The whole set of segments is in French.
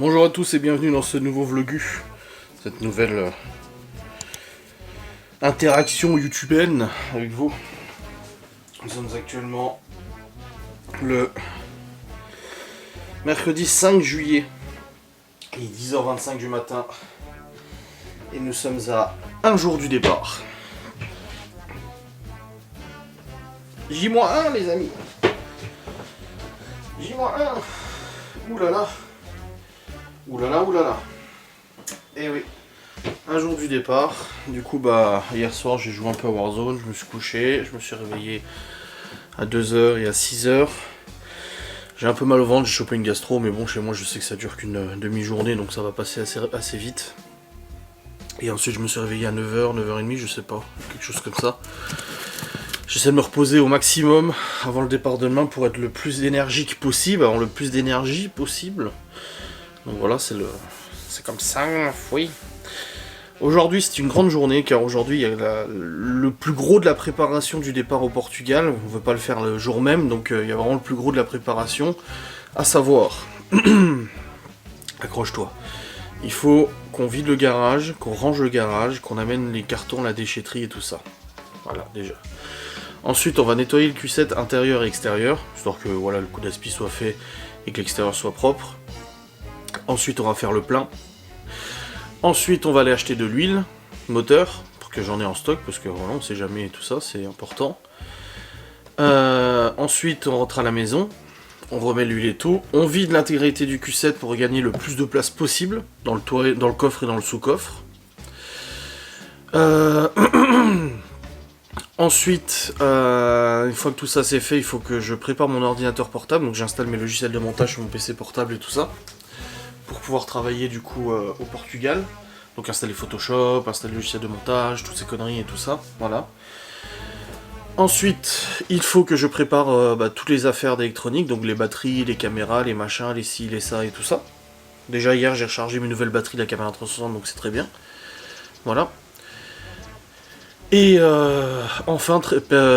Bonjour à tous et bienvenue dans ce nouveau vlogu, cette nouvelle interaction youtubienne avec vous. Nous sommes actuellement le mercredi 5 juillet, il est 10h25 du matin et nous sommes à un jour du départ. J-1 les amis, J-1, oulala. Oulala, oulala. Et oui, un jour du départ. Du coup, hier soir, j'ai joué un peu à Warzone. Je me suis couché. Je me suis réveillé à 2h et à 6h. J'ai un peu mal au ventre. J'ai chopé une gastro. Mais bon, chez moi, je sais que ça dure qu'une demi-journée. Donc ça va passer assez vite. Et ensuite, je me suis réveillé à 9h, 9h30. Je sais pas. Quelque chose comme ça. J'essaie de me reposer au maximum avant le départ de demain pour être le plus énergique possible. Avoir le plus d'énergie possible. Donc voilà, c'est comme ça, oui. Aujourd'hui, c'est une grande journée, car aujourd'hui, il y a le plus gros de la préparation du départ au Portugal. On ne veut pas le faire le jour même, donc il y a vraiment le plus gros de la préparation. À savoir, accroche-toi, il faut qu'on vide le garage, qu'on range le garage, qu'on amène les cartons, la déchetterie et tout ça. Voilà, déjà. Ensuite, on va nettoyer le Q7 intérieur et extérieur, histoire que voilà, le coup d'aspi soit fait et que l'extérieur soit propre. Ensuite on va faire le plein. Ensuite on va aller acheter de l'huile moteur pour que j'en ai en stock parce que voilà on sait jamais tout ça, c'est important. Ensuite on rentre à la maison, on remet l'huile et tout, on vide l'intégralité du Q7 pour gagner le plus de place possible dans le coffre et dans le sous-coffre. Ensuite, une fois que tout ça c'est fait, il faut que je prépare mon ordinateur portable, donc j'installe mes logiciels de montage sur mon PC portable et tout ça. Pour pouvoir travailler du coup au Portugal. Donc installer Photoshop, installer le logiciel de montage, toutes ces conneries et tout ça, voilà. Ensuite, il faut que je prépare toutes les affaires d'électronique, donc les batteries, les caméras, les machins, les ci, les ça et tout ça. Déjà hier j'ai rechargé mes nouvelles batteries de la caméra 360, donc c'est très bien. Voilà. Et enfin,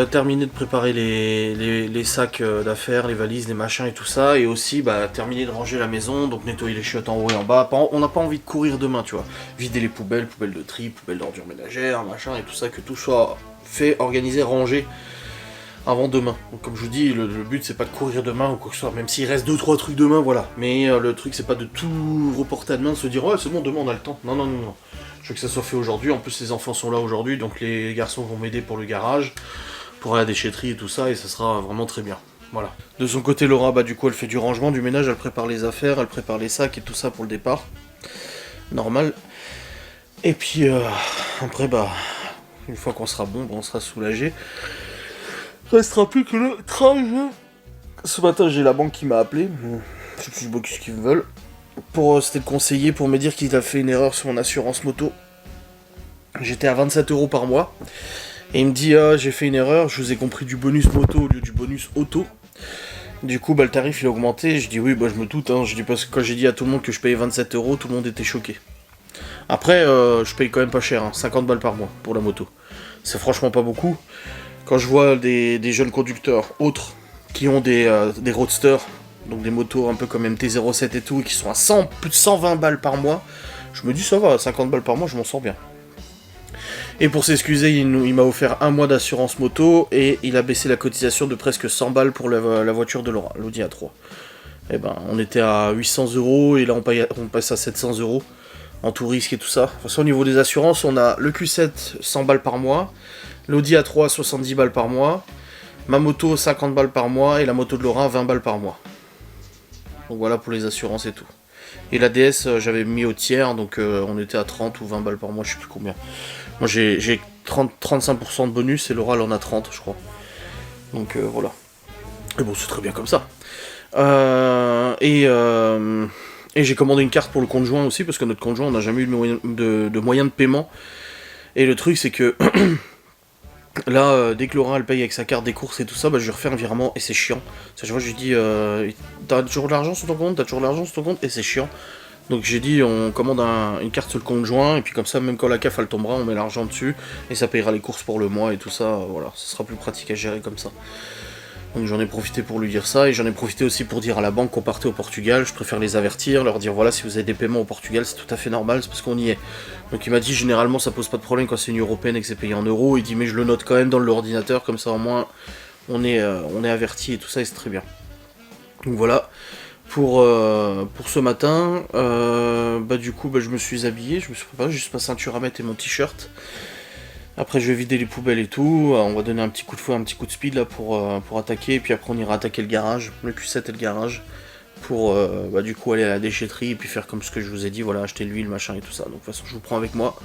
terminer de préparer les sacs d'affaires, les valises, les machins et tout ça. Et aussi terminer de ranger la maison, donc nettoyer les chiottes en haut et en bas. On n'a pas envie de courir demain, tu vois. Vider les poubelles, poubelles de tri, poubelles d'ordures ménagères, machin et tout ça. Que tout soit fait, organisé, rangé avant demain. Donc comme je vous dis, le but c'est pas de courir demain ou quoi que ce soit. Même s'il reste 2-3 trucs demain, voilà. Mais le truc c'est pas de tout reporter à demain, de se dire « Ouais, c'est bon, demain on a le temps ». Non, non, non, non. Je veux que ça soit fait aujourd'hui, en plus les enfants sont là aujourd'hui, donc les garçons vont m'aider pour le garage, pour la déchetterie et tout ça, et ça sera vraiment très bien. Voilà. De son côté, Laura, du coup, elle fait du rangement, du ménage, elle prépare les affaires, elle prépare les sacs et tout ça pour le départ. Normal. Et puis, après, une fois qu'on sera bon, on sera soulagé. Restera plus que le trajet. Ce matin, j'ai la banque qui m'a appelé, je sais pas ce qu'ils veulent. C'était le conseiller pour me dire qu'il a fait une erreur sur mon assurance moto. J'étais à 27 € par mois. Et il me dit j'ai fait une erreur, je vous ai compris du bonus moto au lieu du bonus auto. Du coup le tarif il a augmenté. Je dis oui je me doute. Je dis parce que quand j'ai dit à tout le monde que je payais 27 €, tout le monde était choqué. Après je paye quand même pas cher, 50 balles par mois pour la moto. C'est franchement pas beaucoup. Quand je vois des jeunes conducteurs autres qui ont des roadsters, donc des motos un peu comme MT-07 et tout, qui sont à plus de 120 balles par mois, je me dis ça va, 50 balles par mois, je m'en sors bien. Et pour s'excuser, il m'a offert un mois d'assurance moto, et il a baissé la cotisation de presque 100 balles pour la voiture de Laura, l'Audi A3. Et on était à 800 €, et là on passe à 700 € en tout risque et tout ça. De toute façon, au niveau des assurances, on a le Q7 100 balles par mois, l'Audi A3 70 balles par mois, ma moto 50 balles par mois, et la moto de Laura 20 balles par mois. Donc voilà pour les assurances et tout. Et la DS j'avais mis au tiers, donc on était à 30 ou 20 balles par mois, je sais plus combien. Moi j'ai 35% de bonus et Laura elle en a 30 je crois. Donc voilà. Et bon c'est très bien comme ça. Et j'ai commandé une carte pour le compte joint aussi, parce que notre compte joint on n'a jamais eu de moyen de paiement. Et le truc c'est que là, dès que Laura elle paye avec sa carte des courses et tout ça, je lui refais un virement et c'est chiant. Je lui dis t'as toujours de l'argent sur ton compte, et c'est chiant. Donc j'ai dit on commande une carte sur le compte joint, et puis comme ça même quand la CAF elle tombera, on met l'argent dessus et ça payera les courses pour le mois et tout ça, voilà, ça sera plus pratique à gérer comme ça. Donc j'en ai profité pour lui dire ça, et j'en ai profité aussi pour dire à la banque qu'on partait au Portugal. Je préfère les avertir, leur dire voilà, si vous avez des paiements au Portugal, c'est tout à fait normal, c'est parce qu'on y est. Donc il m'a dit généralement ça pose pas de problème quand c'est une européenne et que c'est payé en euros. Il dit mais je le note quand même dans l'ordinateur, comme ça au moins on est averti et tout ça, et c'est très bien. Donc voilà. Pour ce matin, du coup je me suis habillé, je me suis préparé juste ma ceinture à mettre et mon t-shirt. Après je vais vider les poubelles et tout, on va donner un petit coup de fouet, un petit coup de speed là pour attaquer, et puis après on ira attaquer le garage, le Q7 et le garage, pour du coup aller à la déchetterie et puis faire comme ce que je vous ai dit, voilà, acheter l'huile, machin et tout ça. Donc de toute façon je vous prends avec moi,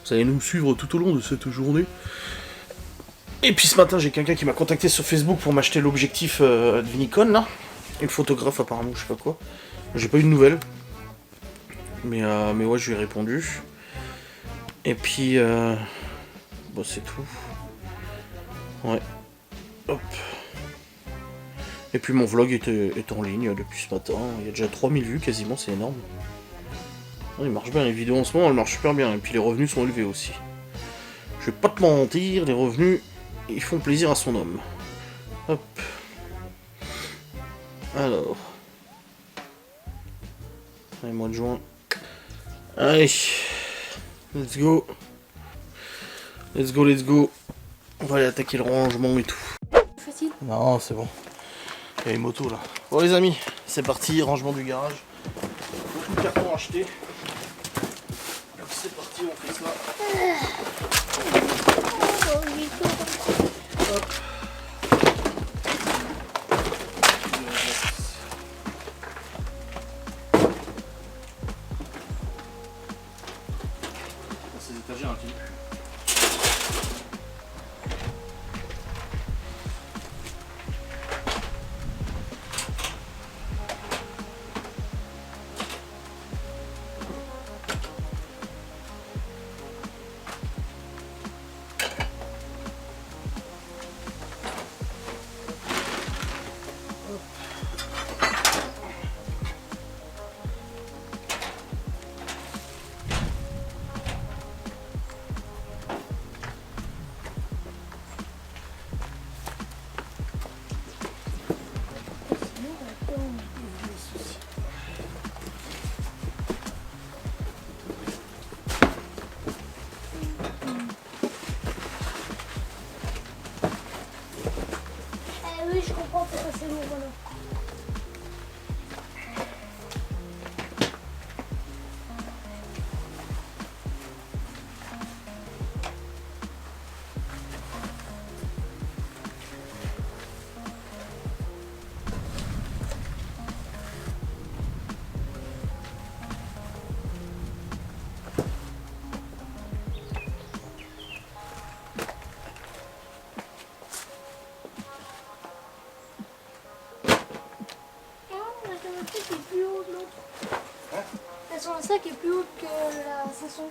vous allez nous suivre tout au long de cette journée. Et puis ce matin j'ai quelqu'un qui m'a contacté sur Facebook pour m'acheter l'objectif de Nikon là, et le photographe apparemment, je sais pas quoi. J'ai pas eu de nouvelles, mais ouais je lui ai répondu. Et puis bon, c'est tout. Ouais. Hop. Et puis mon vlog est en ligne depuis ce matin. Il y a déjà 3000 vues quasiment, c'est énorme. Il marche bien, les vidéos en ce moment, elles marchent super bien. Et puis les revenus sont élevés aussi. Je vais pas te mentir, les revenus, ils font plaisir à son homme. Hop. Alors. Allez, mois de juin. Allez. Let's go. Let's go, let's go. On va aller attaquer le rangement et tout. Facile. Non, c'est bon. Il y a une moto là. Bon les amis, c'est parti, rangement du garage. Beaucoup de cartons achetés. C'est parti, on fait ça. Hop. Ces étagères un petit peu. Oui, je comprends pourquoi c'est lourd, voilà. Qui est plus haut de l'autre. Hein? La son sac est plus haute que la Sanson.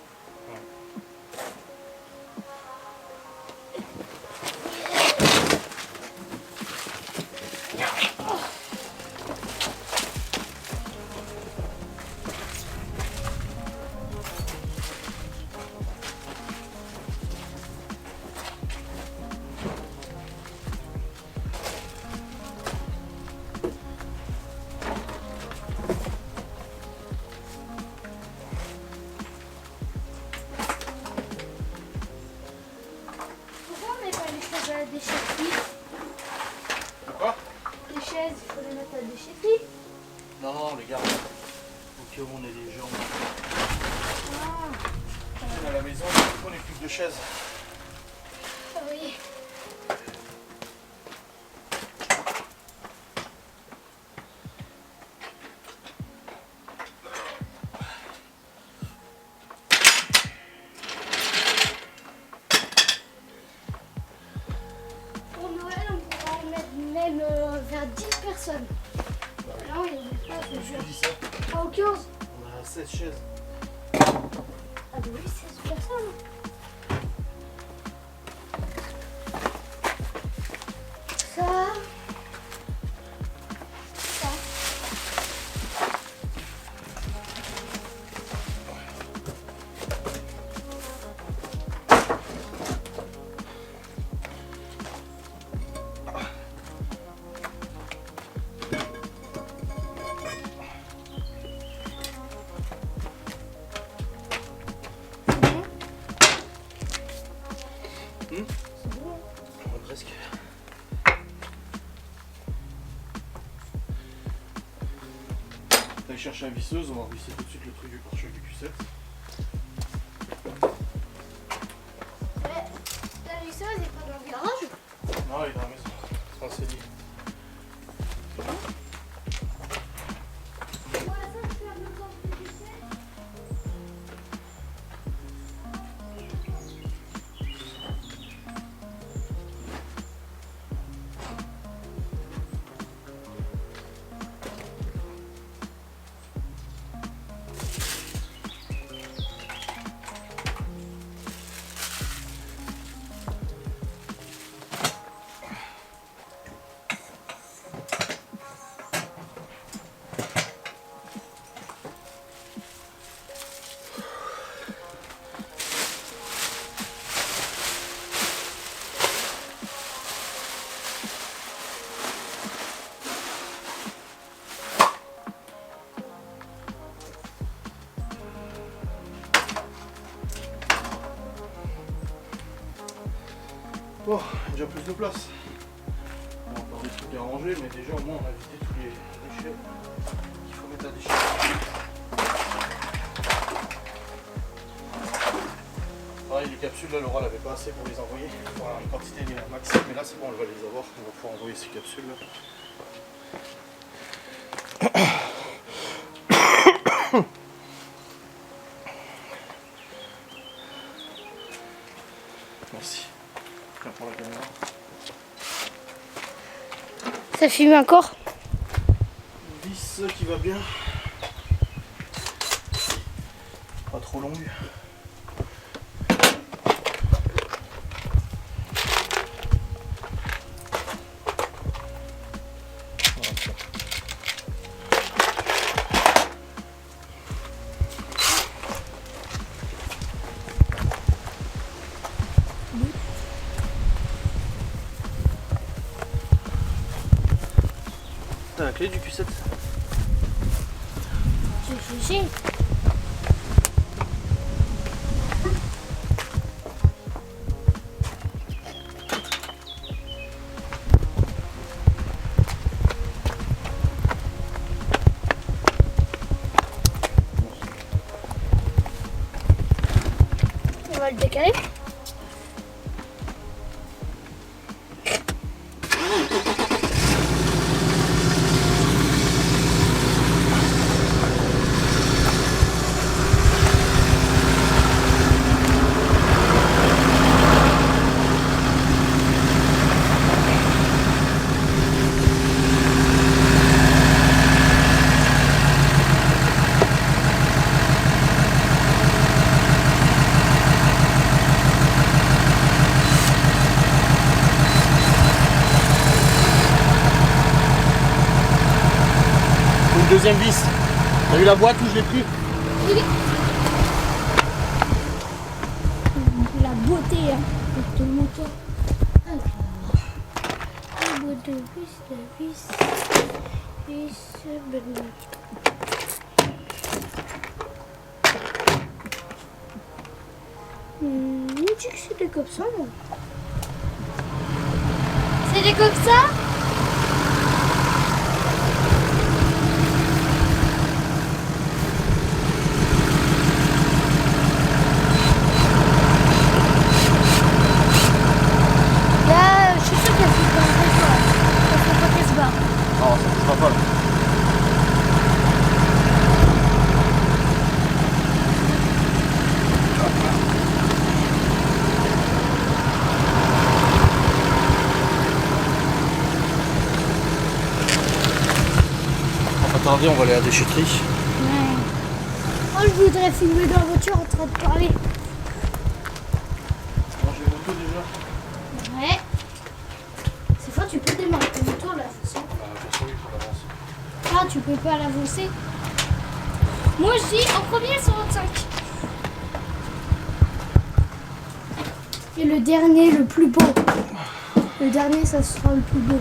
Pourquoi on met pas les chaises à la déchetterie? Quoi? Les chaises, il faut les mettre à la déchetterie. Non, non, les gars. Au cas où on est des gens. Ah, À la maison, on est plus de chaises. ah oui. Pour Noël, on pourra en mettre même vers 10 personnes. Non, il y a des places, Je me bien sûr. suis dit ça. Ah, au 15. On a 16 chaises. Ah, bah oui, 16 personnes. Ça. Ça. chercher la visseuse, on va visser tout de suite le truc du pare-choc du Q7. La visseuse n'est pas dans le garage? Non, il est dans la maison. C'est un cellier. Bon, déjà plus de place. On a encore des trucs à ranger, mais déjà au moins on a vidé tous les déchets qu'il faut mettre à déchirer. Pareil, les capsules là, Laura n'avait pas assez pour les envoyer. Il faut avoir une quantité maxi, mais là c'est bon, elle va les avoir. On va pouvoir envoyer ces capsules là. Merci. Tiens, pour la caméra. Ça filme encore? Vis qui va bien. Pas trop longue. T'as la clé du Q7? Je sais. On va le décaler. Deuxième vis. T'as vu la boîte où je l'ai pris? Oui. La beauté hein, de ton moteur. Alors, la beauté, vis, ben. On dit que c'était comme ça, non? C'était comme ça? Non, ça touchera pas là. On va pas tarder, on va aller à la déchetterie. Ouais. Oh, je voudrais filmer dans la voiture en train de parler. Manger les motos déjà. Ouais. C'est fort, tu peux démarrer ton moto là, de toute façon. De toute façon, il faut l'avancer. Ah, tu peux pas l'avancer. Moi, je dis en premier 125. Et le dernier, le plus beau. Le dernier, ça sera le plus beau.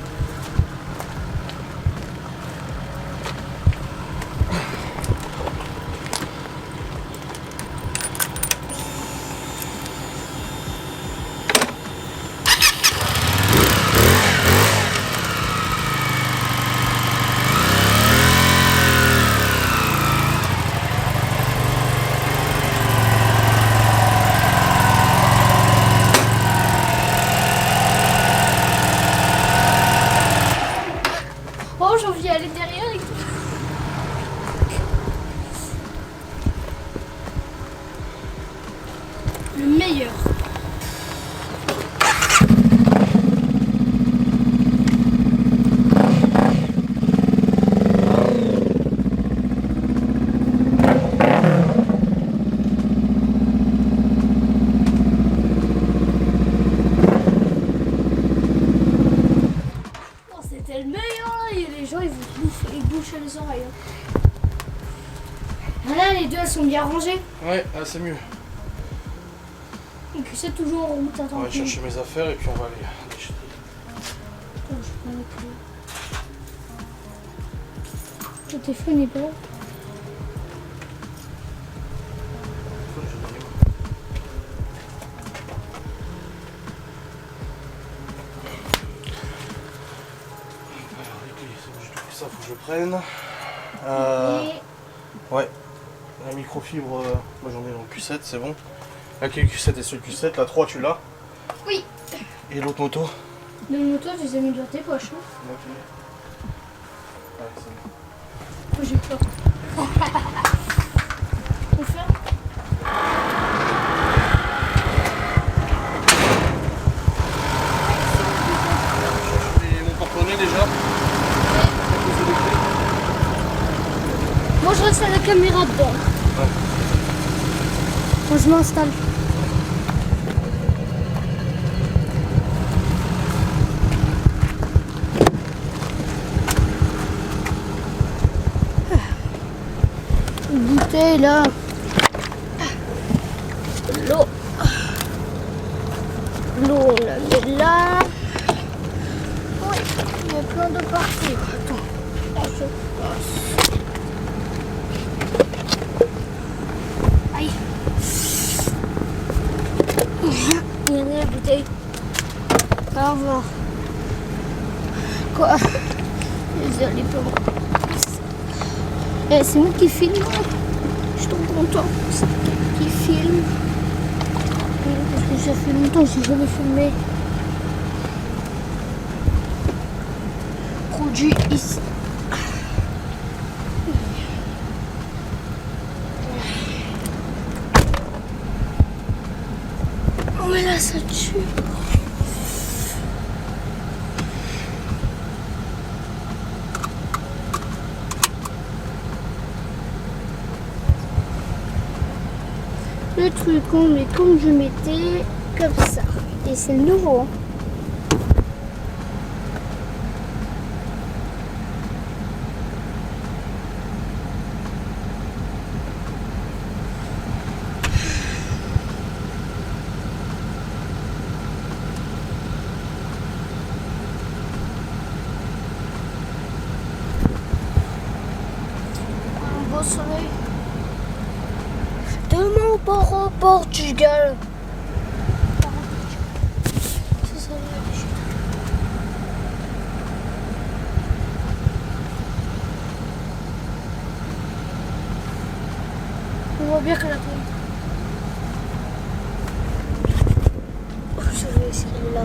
meilleur. Oh, c'était le meilleur là, et les gens ils bouchaient les oreilles. Hein. Ah là, les deux elles sont bien rangées. Ouais, c'est mieux. Donc c'est toujours en route, attends. On va chercher mes affaires et puis on va aller déchirer. Attends, je prends les clés. Le téléphone n'est pas là. Alors les clés, c'est bon, j'ai tout pris ça, faut que je le prenne. Et Ouais, la microfibre, moi j'en ai dans le Q7, c'est bon. La clé Q7 est sur le Q7, la 3 tu l'as. oui. Et l'autre moto. Le moto, je les ai mis dans tes poches. Hein. Ok. Ouais, c'est bon. Moi j'ai peur. On fait. Mon porte-monnaie déjà. Moi je reste à la caméra dedans. Ouais. Moi je m'installe. Bouteille là. L'eau. L'eau on la met là. Oui, il y a plein de parties. Attends. On se passe. Aïe. Il y en a la bouteille. Au revoir. Quoi? Désolé pour moi. C'est moi qui filme. Je suis trop content. C'est moi qui filme. Parce que ça fait longtemps que j'ai jamais filmé. Produit ici. Oh mais là ça tue. Le truc on met comme je mettais comme ça. Et c'est le nouveau. Hein. Un beau soleil. De mon port au Portugal. C'est ça, on voit bien que la tombe. Je vais essayer là.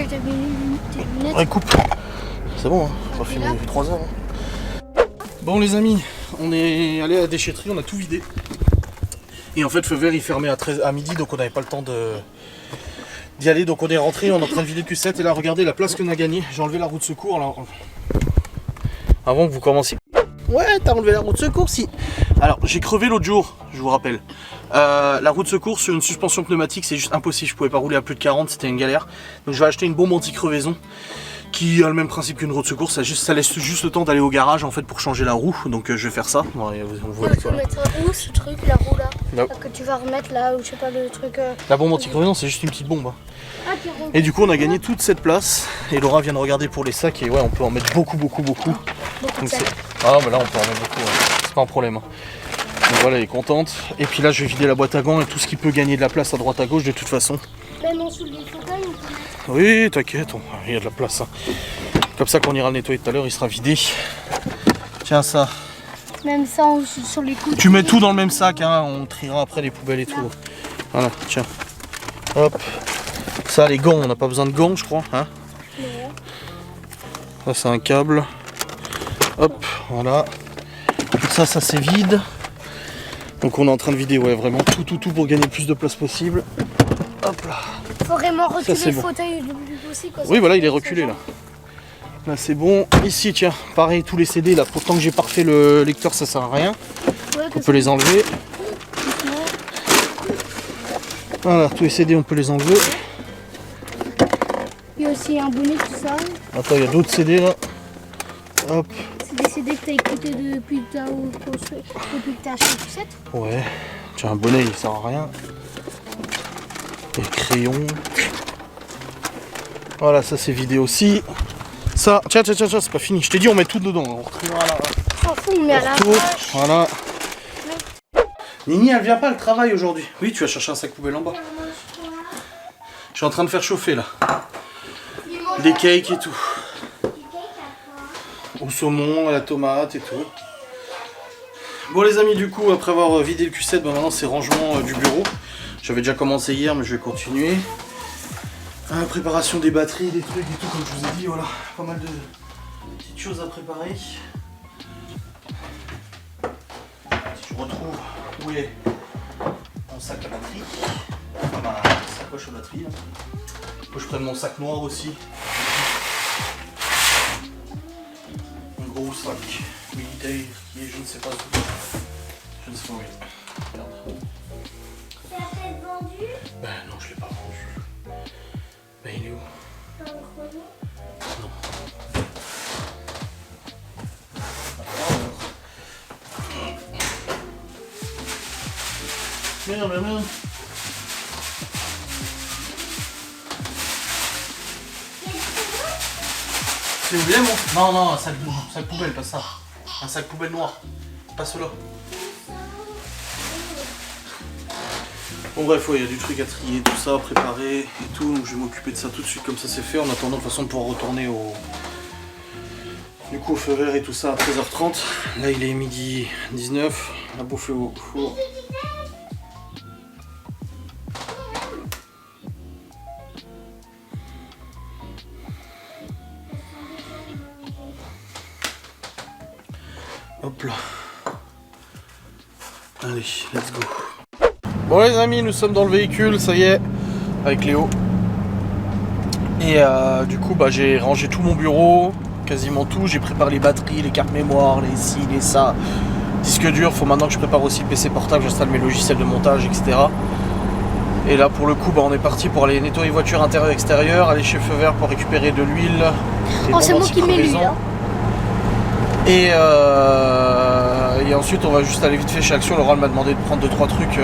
T'as mis tes lunettes. Ouais, coupe. C'est bon, hein. On va filmer depuis 3 heures. Hein. Bon les amis, on est allé à la déchetterie, on a tout vidé. Et en fait, feu vert il fermait à midi, donc on n'avait pas le temps d'y aller. Donc on est rentré, on est en train de vider le Q7. Et là, regardez la place qu'on a gagnée. J'ai enlevé la roue de secours là. Avant que vous commenciez. Ouais, t'as enlevé la roue de secours, si. Alors, j'ai crevé l'autre jour, je vous rappelle. La roue de secours sur une suspension pneumatique, c'est juste impossible. Je pouvais pas rouler à plus de 40, c'était une galère. Donc je vais acheter une bombe anti-crevaison. qui a le même principe qu'une roue de secours, ça laisse juste le temps d'aller au garage en fait pour changer la roue, donc je vais faire ça. Ouais, on voit, tu vas mettre où ce truc, la roue là, là que tu vas remettre là, ou je sais pas le truc... La bombe anti-crevaison, c'est juste une petite bombe. Ah, qui rentre. Et du coup on a gagné toute cette place, et Laura vient de regarder pour les sacs, et ouais on peut en mettre beaucoup. Beaucoup de Donc sacs. ah bah là on peut en mettre beaucoup, ouais. C'est pas un problème. Donc voilà, elle est contente. Et puis là je vais vider la boîte à gants et tout ce qui peut gagner de la place à droite à gauche de toute façon. Même en dessous des fauteuils, on peut mettre... Oui, t'inquiète, il y a de la place. Hein. Comme ça, quand on ira le nettoyer tout à l'heure, il sera vidé. Tiens, ça. Même ça sur les coups. Tu mets tout dans le même sac, hein, on triera après les poubelles et tout. Voilà, tiens. Hop. Ça, les gants, on n'a pas besoin de gants, je crois. Hein. Ouais. Ça, c'est un câble. Hop, voilà. Tout ça, ça c'est vide. Donc on est en train de vider, ouais, vraiment tout pour gagner le plus de place possible. Hop là. Faut vraiment reculer c'est le bon. fauteuil le plus possible. Quoi. Oui, voilà, il est reculé là. Là c'est bon. Ici, tiens, pareil, tous les CD là, pourtant que j'ai pas refait le lecteur, ça sert à rien. Ouais, On peut les enlever. Voilà, tous les CD, on peut les enlever. Il y a aussi un bonnet, tout ça. Attends, il y a d'autres CD là. Hop. C'est des CD que t'as écouté depuis que t'as acheté le set. Ouais. Tiens, un bonnet, il sert à rien. Des crayons. Voilà, ça c'est vidé aussi. Ça, tiens, c'est pas fini. Je t'ai dit, on met tout dedans. On retrouvera là. S'en fout, on met à la Tout, vache. voilà. Nini, elle vient pas, elle travaille aujourd'hui. Oui, tu vas chercher un sac poubelle en bas. Je suis en train de faire chauffer là. Des cakes et tout. Au saumon, à la tomate et tout. Bon les amis, du coup, après avoir vidé le Q7, bah, maintenant c'est rangement du bureau. J'avais déjà commencé hier, mais je vais continuer. Préparation des batteries, des trucs et tout, comme je vous ai dit, voilà. Pas mal de petites choses à préparer. Si je retrouve où est mon sac à batterie, enfin ma sacoche à batterie. Là. Faut que je prenne mon sac noir aussi. Un gros sac militaire qui est je ne sais pas où. Je ne sais pas où il est. Regarde. Tu l'as peut-être vendu? Ben non, je l'ai pas vendu. Ben il est où? Dans le grenier? Non. Merde. C'est bien mon... Non, un sac poubelle, pas ça. Un sac poubelle noir. Pas cela. Bon bref, il y a du truc à trier, tout ça, préparer et tout. Donc je vais m'occuper de ça tout de suite comme ça c'est fait. En attendant de toute façon de pouvoir retourner au... Du coup au feu vert et tout ça à 13h30. Là il est midi 19. La bouffe est au four. Hop là. Allez, let's go. Bon les amis, nous sommes dans le véhicule, ça y est, avec Léo. Et du coup, bah, j'ai rangé tout mon bureau, quasiment tout. J'ai préparé les batteries, les cartes mémoire, les ci, les ça. Disque dur, faut maintenant que je prépare aussi le PC portable, j'installe mes logiciels de montage, etc. Et là pour le coup, bah, on est parti pour aller nettoyer voiture intérieure extérieure, aller chez Feu Vert pour récupérer de l'huile. Oh, c'est moi qui mets l'huile. Hein. Et ensuite on va juste aller vite fait chez Action. Laura m'a demandé de prendre 2-3 trucs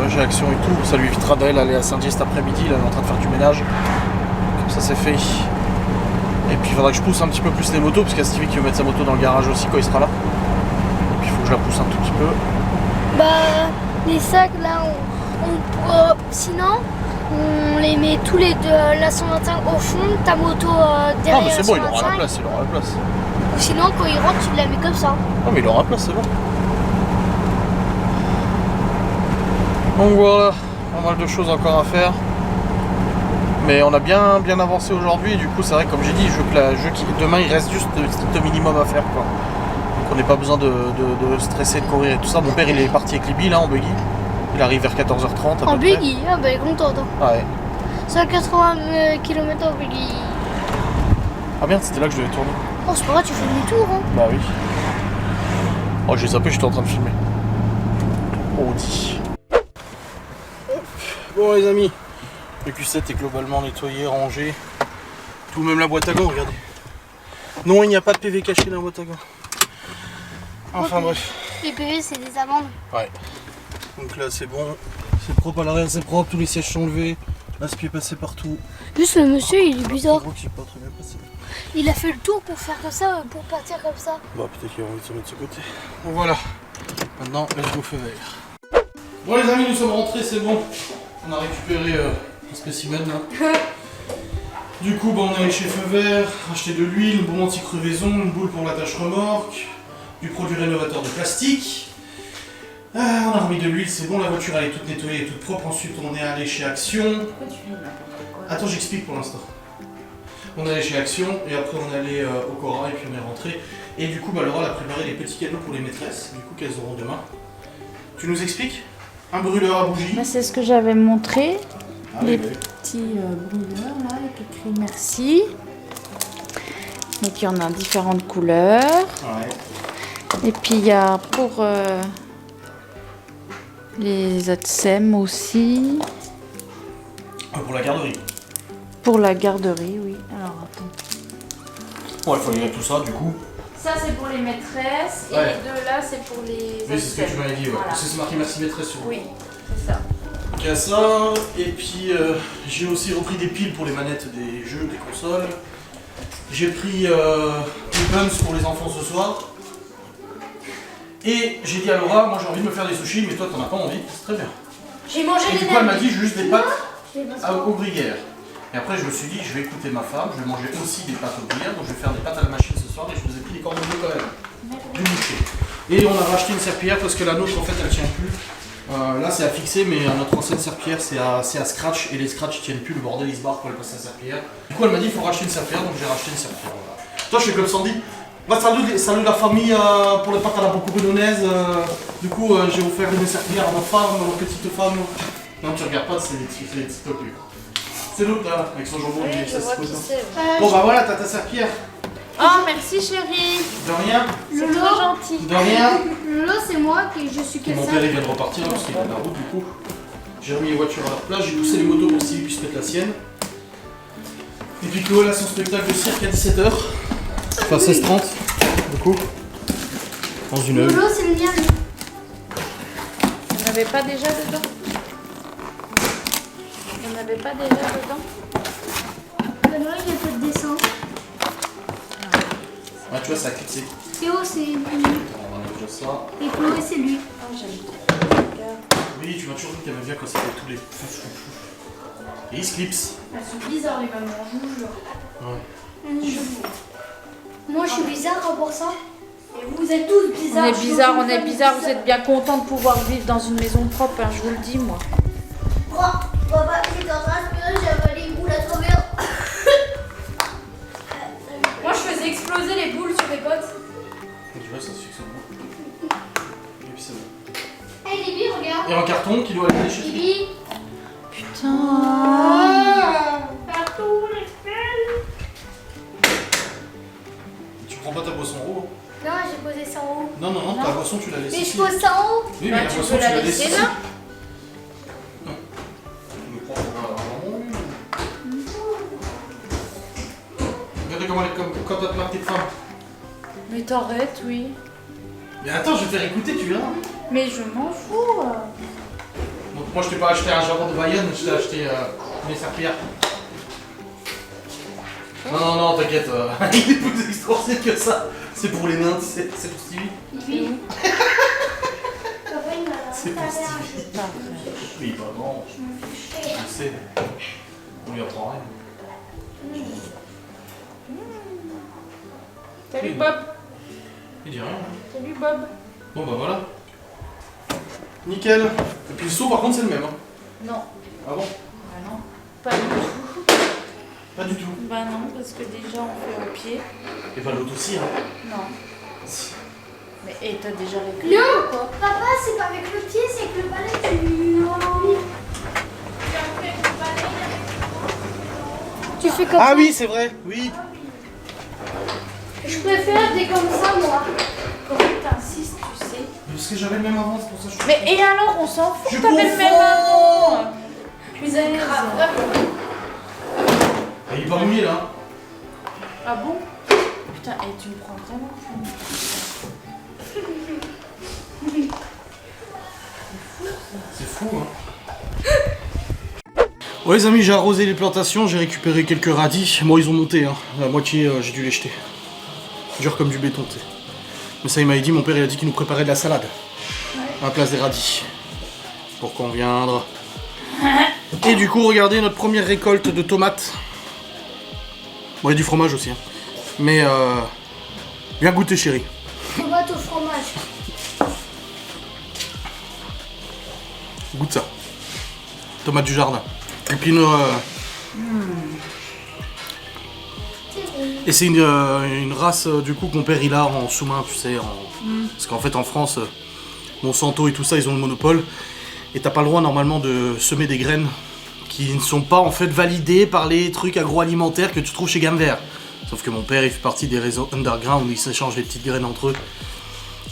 chez Action et tout. Ça lui évitera d'aller aller à Saint-Dié cet après-midi. Là, elle est en train de faire du ménage. Comme ça c'est fait. Et puis il faudra que je pousse un petit peu plus les motos, parce qu'il y a Stevie qui veut mettre sa moto dans le garage aussi quand il sera là. Et puis il faut que je la pousse un tout petit peu. Bah les sacs là, sinon on les met tous les deux, la 125 au fond, ta moto derrière. Ah mais c'est bon, il aura la 125. place, il aura la place. Ou sinon quand il rentre tu la mets comme ça. Ah mais il aura la place, c'est bon. Donc voilà, pas mal de choses encore à faire. Mais on a bien avancé aujourd'hui, et du coup c'est vrai, comme j'ai dit, je veux que demain il reste juste le strict minimum à faire, quoi. Donc on n'a pas besoin de stresser, de courir et tout ça. Mon père il est parti avec Libby là en buggy. Il arrive vers 14h30 à En peu près. buggy, ah bah il est contente. Hein. Ah ouais. 180 km en buggy. Ah merde, c'était là que je devais tourner. Oh c'est pas grave, tu fais demi-tour. Hein. Bah oui. Oh j'ai zappé, j'étais en train de filmer. Oh dit. Bon les amis, le Q7 est globalement nettoyé, rangé. Tout, même la boîte à gants, regardez. Non, il n'y a pas de PV caché dans la boîte à gants. Enfin Ok. bref. Les PV, c'est des amendes. Ouais. Donc là c'est bon. C'est propre à l'arrière, c'est propre, tous les sièges sont levés. L'aspi est passé partout. Juste le monsieur, il est bizarre. Je crois que j'ai pas très bien passé. Il a fait le tour pour faire comme ça, pour partir comme ça. Bah peut-être qu'il a envie de se mettre de ce côté. Donc voilà. Maintenant, let's go feu vert. Bon les amis, nous sommes rentrés, c'est bon. On a récupéré un spécimen là. Du coup, bah, on est allé chez Feu Vert, acheter de l'huile, une bombe anti-crevaison, une boule pour l'attache remorque, du produit rénovateur de plastique. On a remis de l'huile, c'est bon, la voiture elle est toute nettoyée et toute propre. Ensuite, on est allé chez Action. Pourquoi tu fais n'importe quoi? Attends, j'explique pour l'instant. On est allé chez Action et après on est allé au Cora et puis on est rentré. Et du coup, bah, Laura elle a préparé des petits cadeaux pour les maîtresses, du coup qu'elles auront demain. Tu nous expliques? Un brûleur à bougie. Bah, c'est ce que j'avais montré. Ah, Les oui, oui. petits brûleurs là avec écrit merci. Donc il y en a différentes couleurs. Ouais. Et puis il y a pour les ATSEM aussi. Pour la garderie. Pour la garderie, oui. Alors attends. Bon, il faut lire tout ça du coup. Ça c'est pour les maîtresses et Ouais. les deux là c'est pour les Oui, c'est ce que tu m'avais dit, ouais. Voilà. C'est marqué merci maîtresse sur. Oui, c'est ça. Donc il y a ça, et puis j'ai aussi repris des piles pour les manettes des jeux, des consoles. J'ai pris des buns pour les enfants ce soir. Et j'ai dit à Laura, moi j'ai envie de me faire des sushis, mais toi t'en as pas envie, c'est très bien. J'ai mangé Et des du coup elle m'a nems. dit juste des pâtes Je l'ai pas aux gruyères. Et après je me suis dit, je vais écouter ma femme, je vais manger aussi des pâtes aux gruyères, donc je vais faire des pâtes à la machine ce soir, et je vous ai pris des cordons bleus quand même. Du boucher. Et on a racheté une serpillière parce que la nôtre en fait elle tient plus. Là c'est à fixer, mais notre ancienne serpillière c'est à scratch, et les scratch tiennent plus, le bordel il se barre quand elle passe la serpillière. Du coup elle m'a dit il faut racheter une serpillière, donc j'ai racheté une serpillière. Voilà. Toi je fais comme Sandy. Bah, salut la famille pour les pâtes à la beaucoup bourdonnaise. Du coup j'ai offert une serpillière à ma femme, à ma petite femme. Non tu regardes pas, c'est des petits tocs. C'est l'autre là, avec son jambon. Oui, et je ça, vois c'est qui quoi, ça c'est. Bon bah voilà, t'as ta serpillière. Oh merci chérie. De rien, C'est Lolo. trop gentil. de rien. Lolo, c'est moi qui je suis Et mon quelqu'un. père il vient de repartir parce qu'il est de la route du coup. J'ai remis les voitures à leur place, j'ai poussé les motos pour que Stevie puisse mettre la sienne. Et puis Chloé a son spectacle de cirque à 17h. Enfin 16h30 du coup. Dans une heure. Lolo, c'est le mien. lui. Vous n'avez pas déjà dedans? Vous n'avez pas déjà dedans? Lolo, il y a pas de dessin. Ouais, tu vois, ça a cliqué. Théo, c'est lui. On va déjà ça. Et Chloé, c'est lui. Oh j'aime trop. Oui, tu m'as toujours dit que t'aimais bien quand c'était tous les. Et il se clipse. C'est bizarre les mamans, je vous jure. Ouais. Moi, je suis bizarre pour ça. Et vous êtes tous bizarres. On est bizarre, vous êtes bien content de pouvoir vivre dans une maison propre, hein, je vous le dis moi. Papa, j'étais en train de pleurer, j'ai avalé une boule à trop bien. Moi je faisais exploser les boules sur les potes. Tu vois, ça se fixe bon. Et puis c'est bon. Hey, Libby, regarde. Et un carton qui doit aller chez lui. Libby. Putain. Partout, les pelles. Tu prends pas ta boisson en haut. Non, j'ai posé ça en haut. Non, non, non, ta boisson tu la laisses Mais ici. je pose ça en haut. Oui, Bah, mais la tu boisson peux tu la la laisses laisser ici. là. Non. Tu me prends pour Regardez comment elle est comme quand t'as ma petite femme. Mais t'arrêtes, oui. Mais attends, je vais te faire écouter, tu verras. Mais je m'en fous. Donc moi je t'ai pas acheté un jabon de Bayonne, je t'ai acheté mes serpillères. Non, non, non, t'inquiète, il est plus extraordinaire que ça. C'est pour les nains, c'est pour Stevie. Libby. Papa, il m'a C'est pour Stevie. C'est pas vrai. Oui, pas bon, je sais. On lui apprend rien. Salut Bob. Il dit rien. Hein. Salut Bob. Bon bah voilà. Nickel. Et puis le seau par contre c'est le même. Hein. Non. Ah bon? Bah non. Pas du tout. Pas du tout. Bah non, parce que déjà on fait au pied. Et bah l'autre aussi hein. Non. Si. Mais et t'as déjà réglé Non, quoi? papa, c'est pas avec le pied, c'est avec le balai du ralenti. Tu fais comme Ah ça. oui c'est vrai, oui. Je préfère des comme ça, moi. Comment t'insistes, tu sais? Parce que j'avais le même avant, c'est pour ça que je... Mais et alors, on s'en fout, Je t'avais le même confonds. avant. Vous avez grave. Ah, il est pas mouillé là. Ah bon? Putain, et tu me prends vraiment fou. C'est fou, hein. Ouais les amis, j'ai arrosé les plantations, j'ai récupéré quelques radis. Moi ils ont monté, hein. La moitié j'ai dû les jeter. Dur comme du béton, tu sais. Mais ça il m'avait dit, mon père il a dit qu'il nous préparait de la salade. À la place des radis. Pour conviendre. Et du coup regardez notre première récolte de tomates. Bon il y a du fromage aussi, hein. Mais viens goûter chérie. Tomate au fromage. Goûte ça. Tomate du jardin. Et puis et c'est une race du coup que mon père il a en sous-main, tu sais. Parce qu'en fait en France, Monsanto et tout ça, ils ont le monopole. Et t'as pas le droit normalement de semer des graines qui ne sont pas en fait validées par les trucs agroalimentaires que tu trouves chez Gamme Vert. Sauf que mon père il fait partie des réseaux underground où ils s'échangent les petites graines entre eux.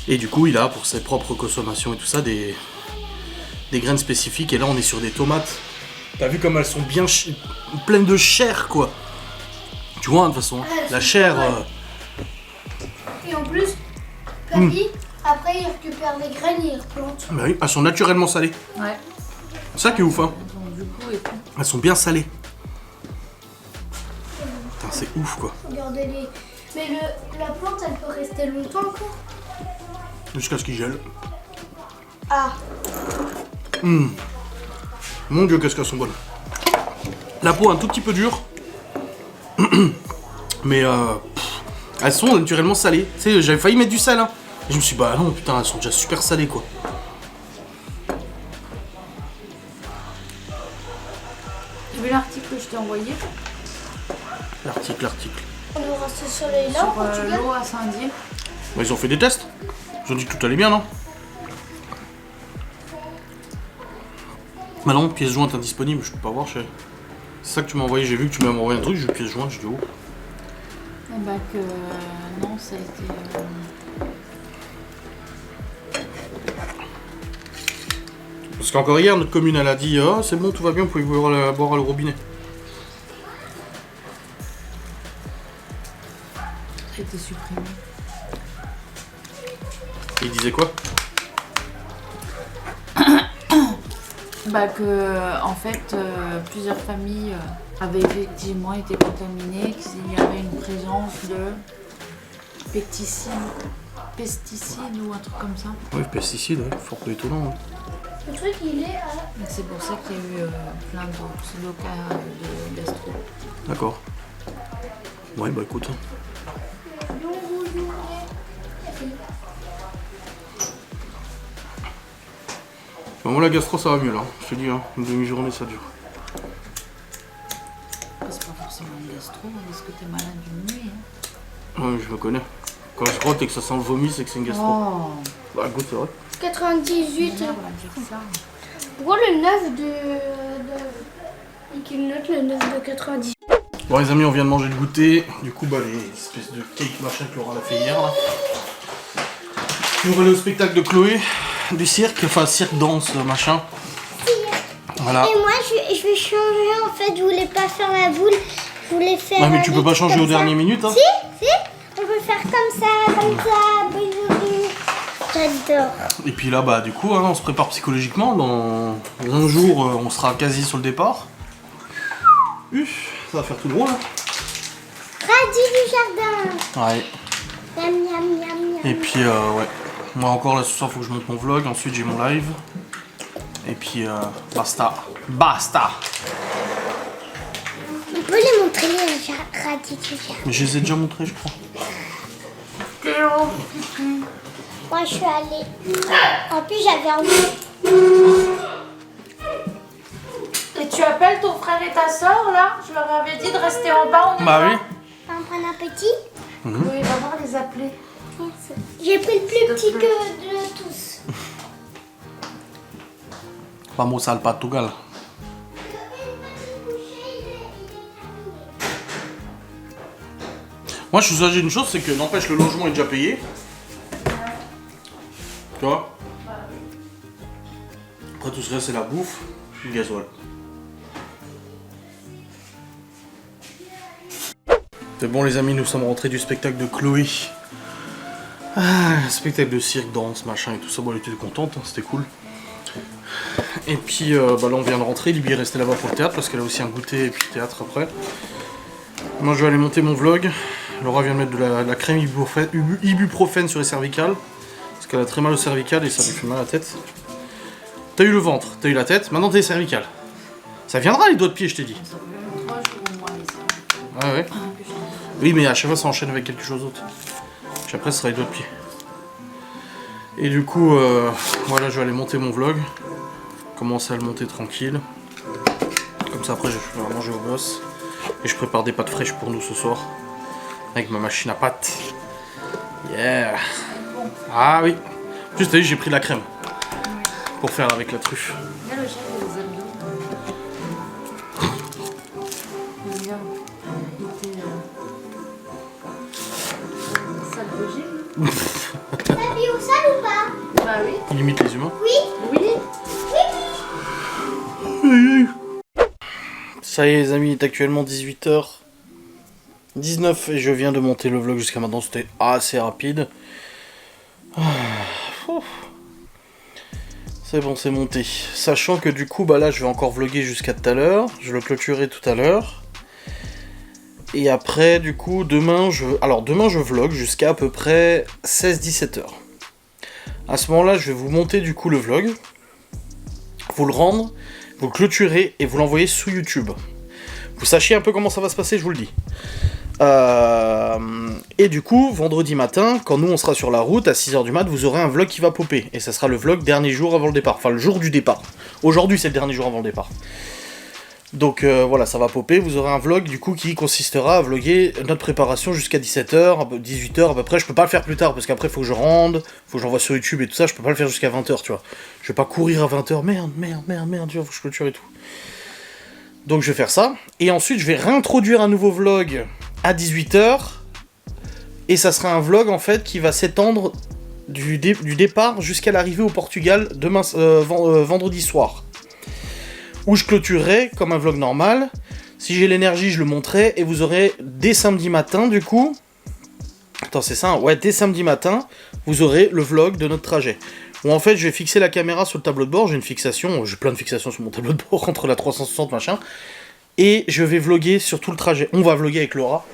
Et du coup il a pour ses propres consommations et tout ça des graines spécifiques. Et là on est sur des tomates. T'as vu comme elles sont bien pleines de chair quoi. Tu vois de toute façon, la chair... Et en plus, papy, après il récupère les graines et il replante. Bah oui, elles sont naturellement salées. Ouais. C'est ça qui est ouf hein. Donc, du coup, et tout. Elles sont bien salées. Putain c'est ouf quoi. Regardez-les. Mais la plante, elle peut rester longtemps encore. Jusqu'à ce qu'ils gèlent. Ah, Mon dieu qu'est-ce qu'elles sont bonnes. La peau un tout petit peu dure. Mais elles sont naturellement salées. Tu sais, j'avais failli mettre du sel hein. Et je me suis dit bah non putain elles sont déjà super salées quoi. Tu as vu l'article que je t'ai envoyé L'article. on aura ce soleil-là au sur Portugal. l'eau à Saint-Dié. Bah, ils ont fait des tests. Ils ont dit que tout allait bien non. Bah non, pièce jointe indisponible, je peux pas voir chérie. C'est ça que tu m'as envoyé, j'ai vu que tu m'as envoyé un truc, j'ai vu pièce jointe, je dis oh. Et bah que non, ça a été... Parce qu'encore hier, notre commune, elle a dit oh, c'est bon, tout va bien, vous pouvez boire à le robinet. Ça a été supprimé. Et il disait quoi? Bah que en fait plusieurs familles avaient effectivement été contaminées, qu'il y avait une présence de pesticides ou un truc comme ça. Oui, pesticides, ouais, fort peu étonnant. Hein. Le truc, il est à... Donc, c'est pour ça qu'il y a eu plein de pseudo-cas de gastro. D'accord. Ouais, bah écoute. Bah, moi, la gastro, ça va mieux là. Je te dis, hein, une demi-journée, ça dure. C'est pas forcément une gastro, parce que t'es malade du nez. Hein. Ouais, je me connais. Quand je rote et que ça sent le vomi, c'est que c'est une gastro. Oh, Bah écoute, c'est vrai. 98. merde, on va dire ça. Pourquoi le 9 de... Et qu'il note le 9 de 98. Bon les amis, on vient de manger le goûter. Du coup, bah les espèces de cake machin que Laura l'a fait hier là. On va aller au spectacle de Chloé, du cirque, enfin cirque danse machin. Voilà. Et moi, je vais changer en fait. Je voulais pas faire la boule. Je voulais faire. Ah mais tu peux pas changer comme aux dernières minutes hein. Si. On peut faire comme ça. J'adore. Et puis là bah du coup hein, on se prépare psychologiquement. Dans un jour on sera quasi sur le départ. Ça va faire tout drôle hein. Radis du jardin. Ouais. Miam miam miam miam. Et puis ouais. Moi encore là ce soir faut que je monte mon vlog. Ensuite j'ai mon live. Et puis basta. Basta. On peut les montrer les radis du jardin. Mais je les ai déjà montrés je crois. Moi, je suis allée. En plus, j'avais envie. Et tu appelles ton frère et ta soeur là? Je leur avais dit de rester en bas, on est Bah là. oui. On va prendre un petit. Oui, va voir les appeler. J'ai pris le plus petit que de tous. Vamos al Portugal. Moi je suis usagé d'une chose, c'est que n'empêche le logement est déjà payé. Tu vois? Après tout ce reste c'est la bouffe, le gasoil. C'est bon les amis, nous sommes rentrés du spectacle de Chloé. Ah, spectacle de cirque, danse, machin et tout ça, bon elle était contente, hein, c'était cool. Et puis là on vient de rentrer, Libby est restée là-bas pour le théâtre parce qu'elle a aussi un goûter et puis théâtre après. Moi je vais aller monter mon vlog. Laura vient de mettre de la crème ibuprofène sur les cervicales. Parce qu'elle a très mal au cervical et ça lui fait mal à la tête. T'as eu le ventre, t'as eu la tête, maintenant t'as les cervicales. Ça viendra les doigts de pied je t'ai dit. Ça fait 3 jours au moins, les cervicales. Ah ouais. Oui mais à chaque fois ça enchaîne avec quelque chose d'autre. Puis après ce sera les doigts de pied. Et du coup, voilà, je vais aller monter mon vlog. Commencer à le monter tranquille. Comme ça après je vais manger au boss. Et je prépare des pâtes fraîches pour nous ce soir. Avec ma machine à pâtes. Yeah. Ah oui. Juste t'as vu j'ai pris de la crème. Pour faire avec la truffe. Regarde le chef des abdos. Regarde. Il était... sale de gym. T'as vu au sale ou pas? Bah oui. Il imite les humains. Oui. Ça y est les amis, il est actuellement 18h19 et je viens de monter le vlog jusqu'à maintenant, c'était assez rapide. C'est bon, c'est monté. Sachant que du coup, bah là je vais encore vlogger jusqu'à tout à l'heure, je le clôturerai tout à l'heure. Et après, du coup, demain je vlog jusqu'à à peu près 16-17h. À ce moment-là, je vais vous monter du coup le vlog, vous le rendre, vous le clôturez et vous l'envoyez sous YouTube. Vous sachiez un peu comment ça va se passer, je vous le dis. Et du coup, vendredi matin, quand nous on sera sur la route, à 6h du mat, vous aurez un vlog qui va popper. Et ça sera le vlog dernier jour avant le départ. Enfin, le jour du départ. Aujourd'hui, c'est le dernier jour avant le départ. Donc voilà, ça va popper. Vous aurez un vlog du coup qui consistera à vlogger notre préparation jusqu'à 17h, 18h à peu près. Je peux pas le faire plus tard parce qu'après, il faut que je rende, faut que j'envoie sur YouTube et tout ça. Je peux pas le faire jusqu'à 20h, tu vois. Je vais pas courir à 20h. Merde, tu vois, faut que je clôture et tout. Donc je vais faire ça. Et ensuite, je vais réintroduire un nouveau vlog à 18h. Et ça sera un vlog en fait qui va s'étendre du départ jusqu'à l'arrivée au Portugal demain, vendredi soir. Où je clôturerai comme un vlog normal. Si j'ai l'énergie, je le montrerai. Et vous aurez dès samedi matin, du coup. Attends, c'est ça, hein. Ouais, dès samedi matin, vous aurez le vlog de notre trajet. Où en fait, je vais fixer la caméra sur le tableau de bord. J'ai une fixation, j'ai plein de fixations sur mon tableau de bord entre la 360 machin. Et je vais vlogger sur tout le trajet. On va vlogger avec Laura.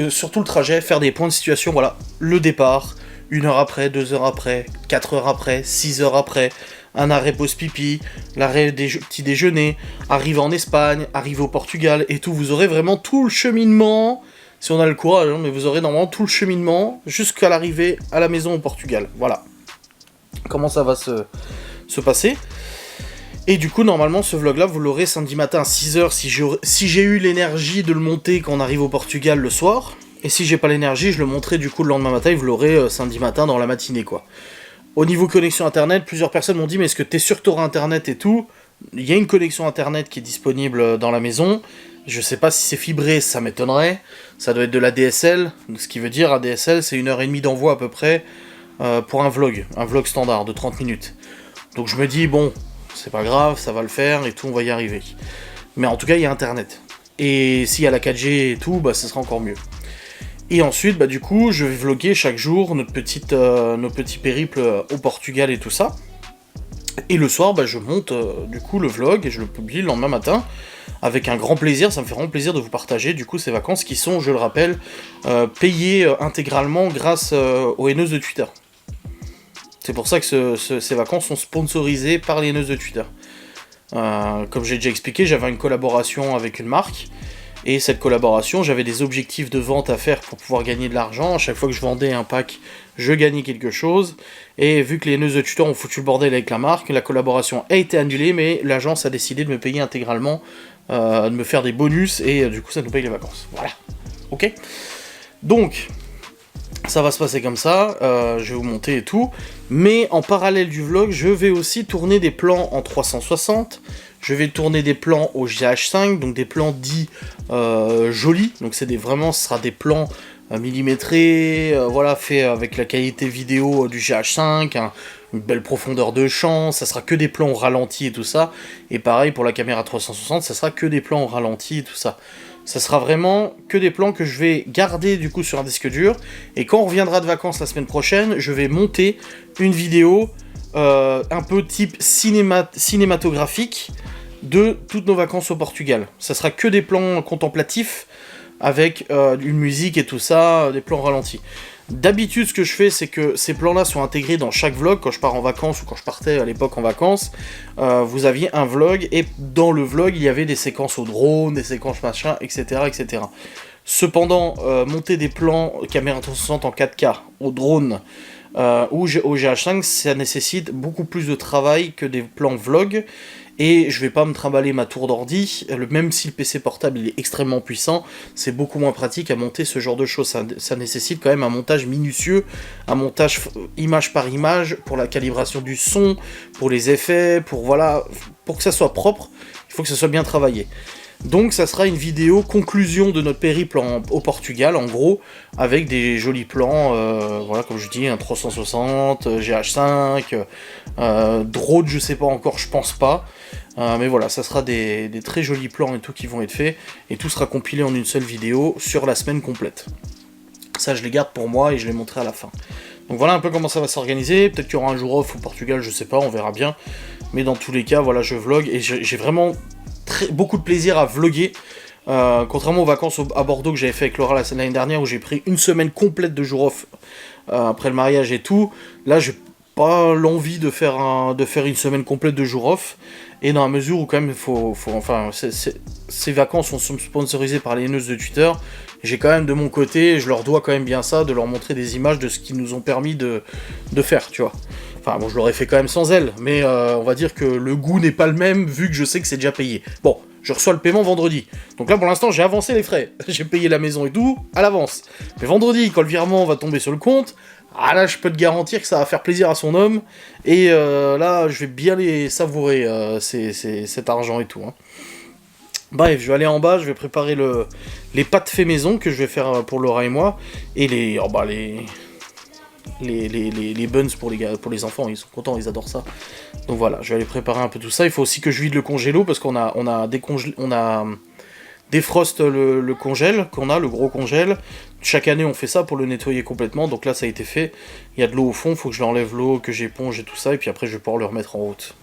Sur tout le trajet, faire des points de situation. Voilà, le départ, 1 heure après, 2 heures après, 4 heures après, 6 heures après. Un arrêt pause pipi, l'arrêt des petit déjeuner, arriver en Espagne, arriver au Portugal et tout. Vous aurez vraiment tout le cheminement, si on a le courage, hein, mais vous aurez normalement tout le cheminement jusqu'à l'arrivée à la maison au Portugal. Voilà. Comment ça va se passer. Et du coup, normalement, ce vlog-là, vous l'aurez samedi matin à 6h si j'ai eu l'énergie de le monter quand on arrive au Portugal le soir. Et si j'ai pas l'énergie, je le monterai du coup le lendemain matin et vous l'aurez samedi matin dans la matinée, quoi. Au niveau connexion internet, plusieurs personnes m'ont dit mais est-ce que t'es sûr que t'auras internet et tout? Il y a une connexion internet qui est disponible dans la maison. Je sais pas si c'est fibré, ça m'étonnerait. Ça doit être de la DSL, ce qui veut dire ADSL c'est 1h30 d'envoi à peu près pour un vlog standard de 30 minutes. Donc je me dis bon, c'est pas grave, ça va le faire et tout, on va y arriver. Mais en tout cas il y a internet. Et s'il y a la 4G et tout, bah ce sera encore mieux. Et ensuite, bah du coup, je vais vlogger chaque jour nos petits périples au Portugal et tout ça. Et le soir, bah je monte du coup le vlog et je le publie le lendemain matin. Avec un grand plaisir, ça me fait vraiment plaisir de vous partager du coup ces vacances qui sont, je le rappelle, payées intégralement grâce aux haineuses de Twitter. C'est pour ça que ces vacances sont sponsorisées par les haineuses de Twitter. Comme j'ai déjà expliqué, j'avais une collaboration avec une marque. Et cette collaboration, j'avais des objectifs de vente à faire pour pouvoir gagner de l'argent. À chaque fois que je vendais un pack, je gagnais quelque chose. Et vu que les haineuses de Twitter ont foutu le bordel avec la marque, la collaboration a été annulée, mais l'agence a décidé de me payer intégralement, de me faire des bonus, et du coup ça nous paye les vacances. Voilà. Ok ? Donc, ça va se passer comme ça, je vais vous monter et tout. Mais en parallèle du vlog, je vais aussi tourner des plans en 360. Je vais tourner des plans au GH5, donc des plans dits jolis. Donc ce sera des plans millimétré, voilà, fait avec la qualité vidéo du GH5, une belle profondeur de champ, ça sera que des plans au ralenti et tout ça, et pareil pour la caméra 360, ça sera que des plans au ralenti et tout ça. Ça sera vraiment que des plans que je vais garder du coup sur un disque dur, et quand on reviendra de vacances la semaine prochaine, je vais monter une vidéo un peu type cinématographique de toutes nos vacances au Portugal. Ça sera que des plans contemplatifs, avec une musique et tout ça, des plans ralentis. D'habitude, ce que je fais, c'est que ces plans-là sont intégrés dans chaque vlog. Quand je pars en vacances ou quand je partais à l'époque en vacances, vous aviez un vlog et dans le vlog, il y avait des séquences au drone, des séquences machin, etc. etc. Cependant, monter des plans caméra 360 en 4K au drone ou au GH5, ça nécessite beaucoup plus de travail que des plans vlog. Et je vais pas me trimballer ma tour d'ordi, même si le PC portable il est extrêmement puissant, c'est beaucoup moins pratique à monter ce genre de choses. Ça nécessite quand même un montage minutieux, un montage image par image, pour la calibration du son, pour les effets, pour que ça soit propre, il faut que ça soit bien travaillé. Donc ça sera une vidéo conclusion de notre périple au Portugal, en gros, avec des jolis plans, voilà, comme je dis, un 360, GH5, drone, je sais pas encore, je pense pas, mais voilà, ça sera des très jolis plans et tout qui vont être faits, et tout sera compilé en une seule vidéo sur la semaine complète. Ça, je les garde pour moi et je les montrerai à la fin. Donc voilà un peu comment ça va s'organiser, peut-être qu'il y aura un jour off au Portugal, je sais pas, on verra bien, mais dans tous les cas, voilà, je vlog, et j'ai vraiment beaucoup de plaisir à vlogger, contrairement aux vacances à Bordeaux que j'avais fait avec Laura l'année dernière, où j'ai pris une semaine complète de jours off après le mariage et tout. Là, j'ai pas l'envie de faire une semaine complète de jours off, et dans la mesure où quand même ces vacances sont sponsorisées par les haineuses de Twitter, j'ai quand même de mon côté, je leur dois quand même bien ça, de leur montrer des images de ce qu'ils nous ont permis de faire, tu vois. Enfin bon, je l'aurais fait quand même sans elles, mais on va dire que le goût n'est pas le même, vu que je sais que c'est déjà payé. Bon, je reçois le paiement vendredi. Donc là, pour l'instant, j'ai avancé les frais. J'ai payé la maison et tout, à l'avance. Mais vendredi, quand le virement va tomber sur le compte, là, je peux te garantir que ça va faire plaisir à son homme. Et là, je vais bien les savourer, cet argent et tout. Hein. Bref, je vais aller en bas, je vais préparer les pâtes fait maison que je vais faire pour Laura et moi. Et les buns pour les enfants, ils sont contents, ils adorent ça. Donc voilà, je vais aller préparer un peu tout ça. Il faut aussi que je vide le congélo parce qu'on a défrost le congèle qu'on a, le gros congèle. Chaque année on fait ça pour le nettoyer complètement, donc là ça a été fait. Il y a de l'eau au fond, il faut que je l'enlève l'eau, que j'éponge et tout ça, et puis après je vais pouvoir le remettre en route.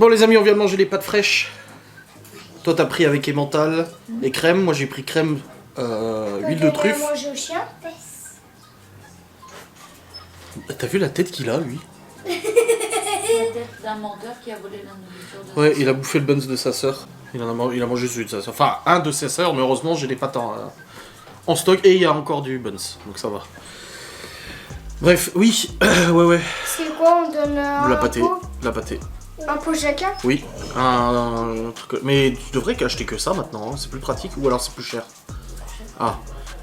Bon les amis, on vient de manger les pâtes fraîches. Toi t'as pris avec Emmental et crème, moi j'ai pris crème, huile de truffe. Manger au chien. T'as vu la tête qu'il a lui? La tête d'un menteur qui a volé la nourriture de... Ouais, il a bouffé le buns de sa sœur. Il a mangé celui de sa sœur. Enfin, un de ses sœurs, mais heureusement j'ai les pâtes en stock et il y a encore du buns, donc ça va. Bref, oui, ouais. C'est quoi, on donne La pâté, la pâté. un pot chacun? Oui, un truc. Mais tu devrais qu'acheter que ça maintenant, hein. C'est plus pratique ou alors c'est plus cher. Ah,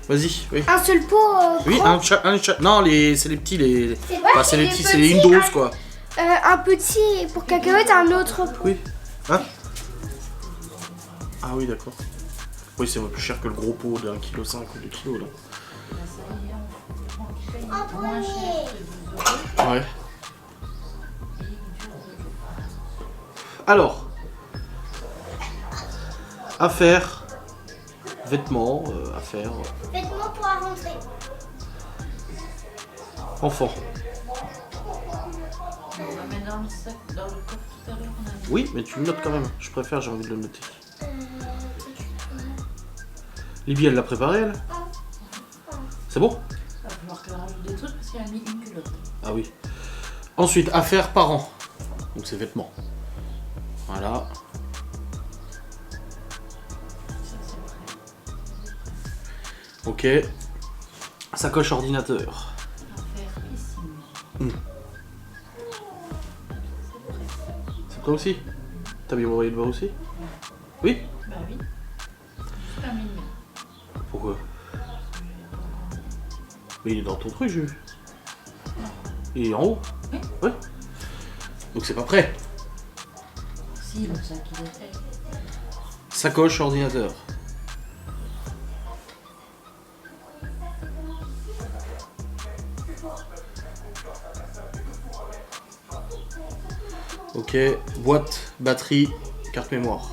vas-y, oui. Un seul pot Oui, grand. non, c'est les petits, les. C'est Enfin, c'est les les petits, c'est les petits, Indos quoi. Un petit pour cacahuètes, un autre pot. Oui. Hein? Ah oui, d'accord. Oui, c'est plus cher que le gros pot de 1,5 kg ou 2 kg là. En premier. Ouais. Alors, affaires, vêtements, affaires, Vêtements pour la rentrée. enfants. On va mettre dans le sac, dans le coffre tout à l'heure. On a mis. Oui, mais tu le notes quand même. Je préfère, j'ai envie de le noter. Libye, elle l'a préparé, elle? C'est bon? Il va falloir qu'elle rajoute des trucs parce qu'elle a mis une culotte. Ah oui. Ensuite, affaires parents. Donc c'est vêtements. Voilà. Ça, c'est Ok. vrai. Sacoche ordinateur. Affaire piscine. C'est prêt aussi? T'as bien envoyé le bas aussi? Oui? Bah oui. Juste un million. Pourquoi? Mais il est dans ton truc, j'ai vu. Il est en haut? Oui. Ouais. Donc c'est pas prêt. Si, le sac il est fait. Sacoche ordinateur. Ok, boîte, batterie, carte mémoire.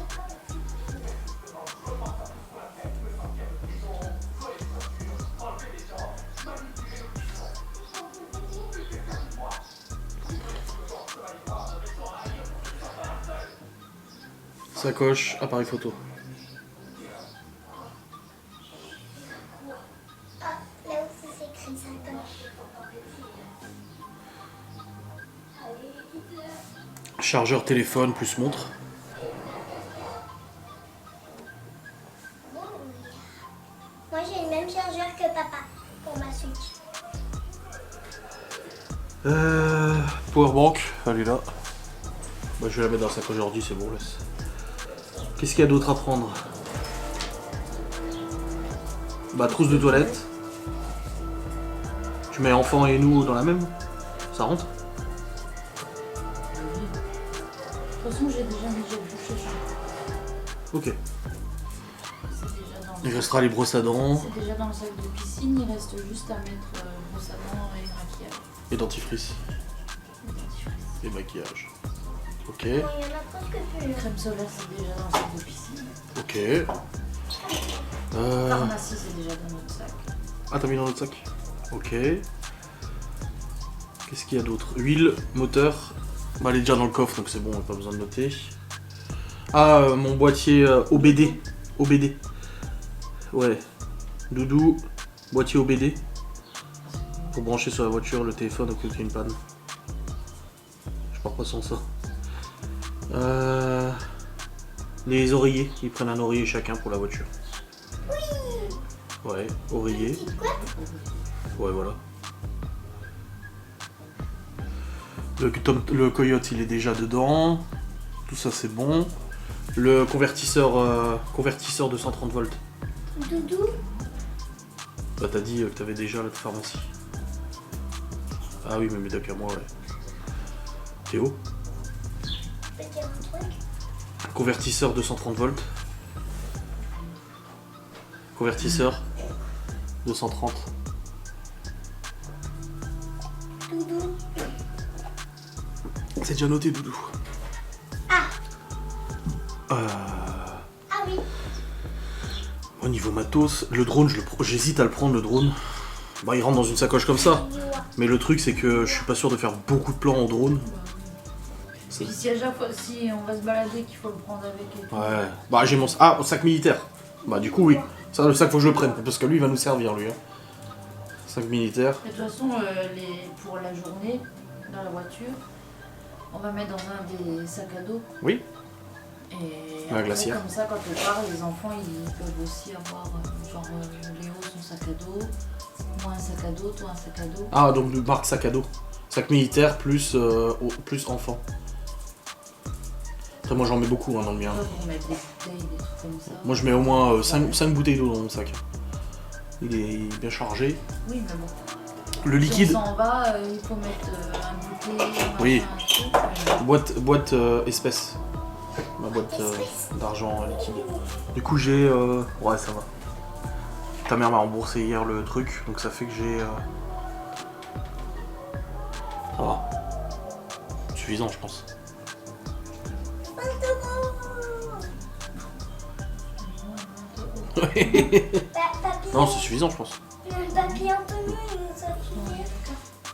Sacoche, appareil photo. Ah, là aussi c'est écrit sacoche. Chargeur téléphone plus montre. Moi j'ai le même chargeur que papa pour ma Switch. Powerbank, elle est là. Bah, je vais la mettre dans la sacoche ordi, c'est bon, laisse. Qu'est-ce qu'il y a d'autre à prendre? Bah, trousse de toilette. Tu mets enfant et nous dans la même? Ça rentre? De toute façon, j'ai déjà mis gel douche chez Ok. C'est déjà dans Il le restera les brosses à dents C'est déjà dans le sac de piscine, il reste juste à mettre brosse à dents et maquillage. et dentifrice. Et dentifrice. Et maquillage. Ok, Bon, il y en a presque plus. Crème solaire, c'est déjà dans le sac de piscine. ok. Pharmacie, c'est déjà dans notre sac. Ah, t'as mis dans notre sac? Ok. Qu'est-ce qu'il y a d'autre? Huile, moteur. Bah, elle est déjà dans le coffre, donc c'est bon, on n'a pas besoin de noter. Ah, mon boîtier OBD. OBD. Ouais. Doudou, boîtier OBD. Pour brancher sur la voiture le téléphone au cas où il y a une panne. Je pars pas sans ça. Les oreillers, ils prennent un oreiller chacun pour la voiture. Ouais, oreiller. Ouais, voilà. Le coyote, il est déjà dedans. Tout ça, c'est bon. Le convertisseur, convertisseur de 130 volts. Doudou, Bah, t'as dit que t'avais déjà la pharmacie. Ah oui, mais d'accord, moi, ouais. Théo. je peux te dire un truc. Convertisseur de 130 volts. Convertisseur de 130. Doudou. C'est déjà noté, Doudou. Ah. Euh, Ah oui. Au niveau matos, le drone, j'hésite à le prendre, le drone. Bah, il rentre dans une sacoche comme ça. Mais le truc, c'est que je suis pas sûr de faire beaucoup de plans en drone. Puis si à chaque fois, si on va se balader, qu'il faut le prendre avec et tout. Ouais. Bah j'ai mon... Ah, sac militaire. Bah du coup oui. Ça, le sac faut que je le prenne, parce que lui il va nous servir lui. Hein. Sac militaire. Et de toute façon, pour la journée, dans la voiture, on va mettre dans un des sacs à dos. Oui. Et La après, glacière. comme ça, quand on part, les enfants, ils peuvent aussi avoir, Léo son sac à dos, moi un sac à dos, toi un sac à dos. Ah, donc de marque sac à dos. Sac militaire plus, plus enfant. Après moi j'en mets beaucoup hein, dans le mien. Toi, pour mettre des bouteilles, des trucs comme ça. Moi je mets au moins 5 bouteilles d'eau dans mon sac. Il est bien chargé. Oui, mais bon. Le liquide, Si on s'en va, il faut mettre un bouteille, Oui. un truc. boîte espèce. Ma boîte d'argent liquide. Du coup j'ai... Ouais ça va. Ta mère m'a remboursé hier le truc, donc ça fait que j'ai... Ça va. Suffisant je pense. Papy, Non c'est suffisant je pense. papy Anthony, ça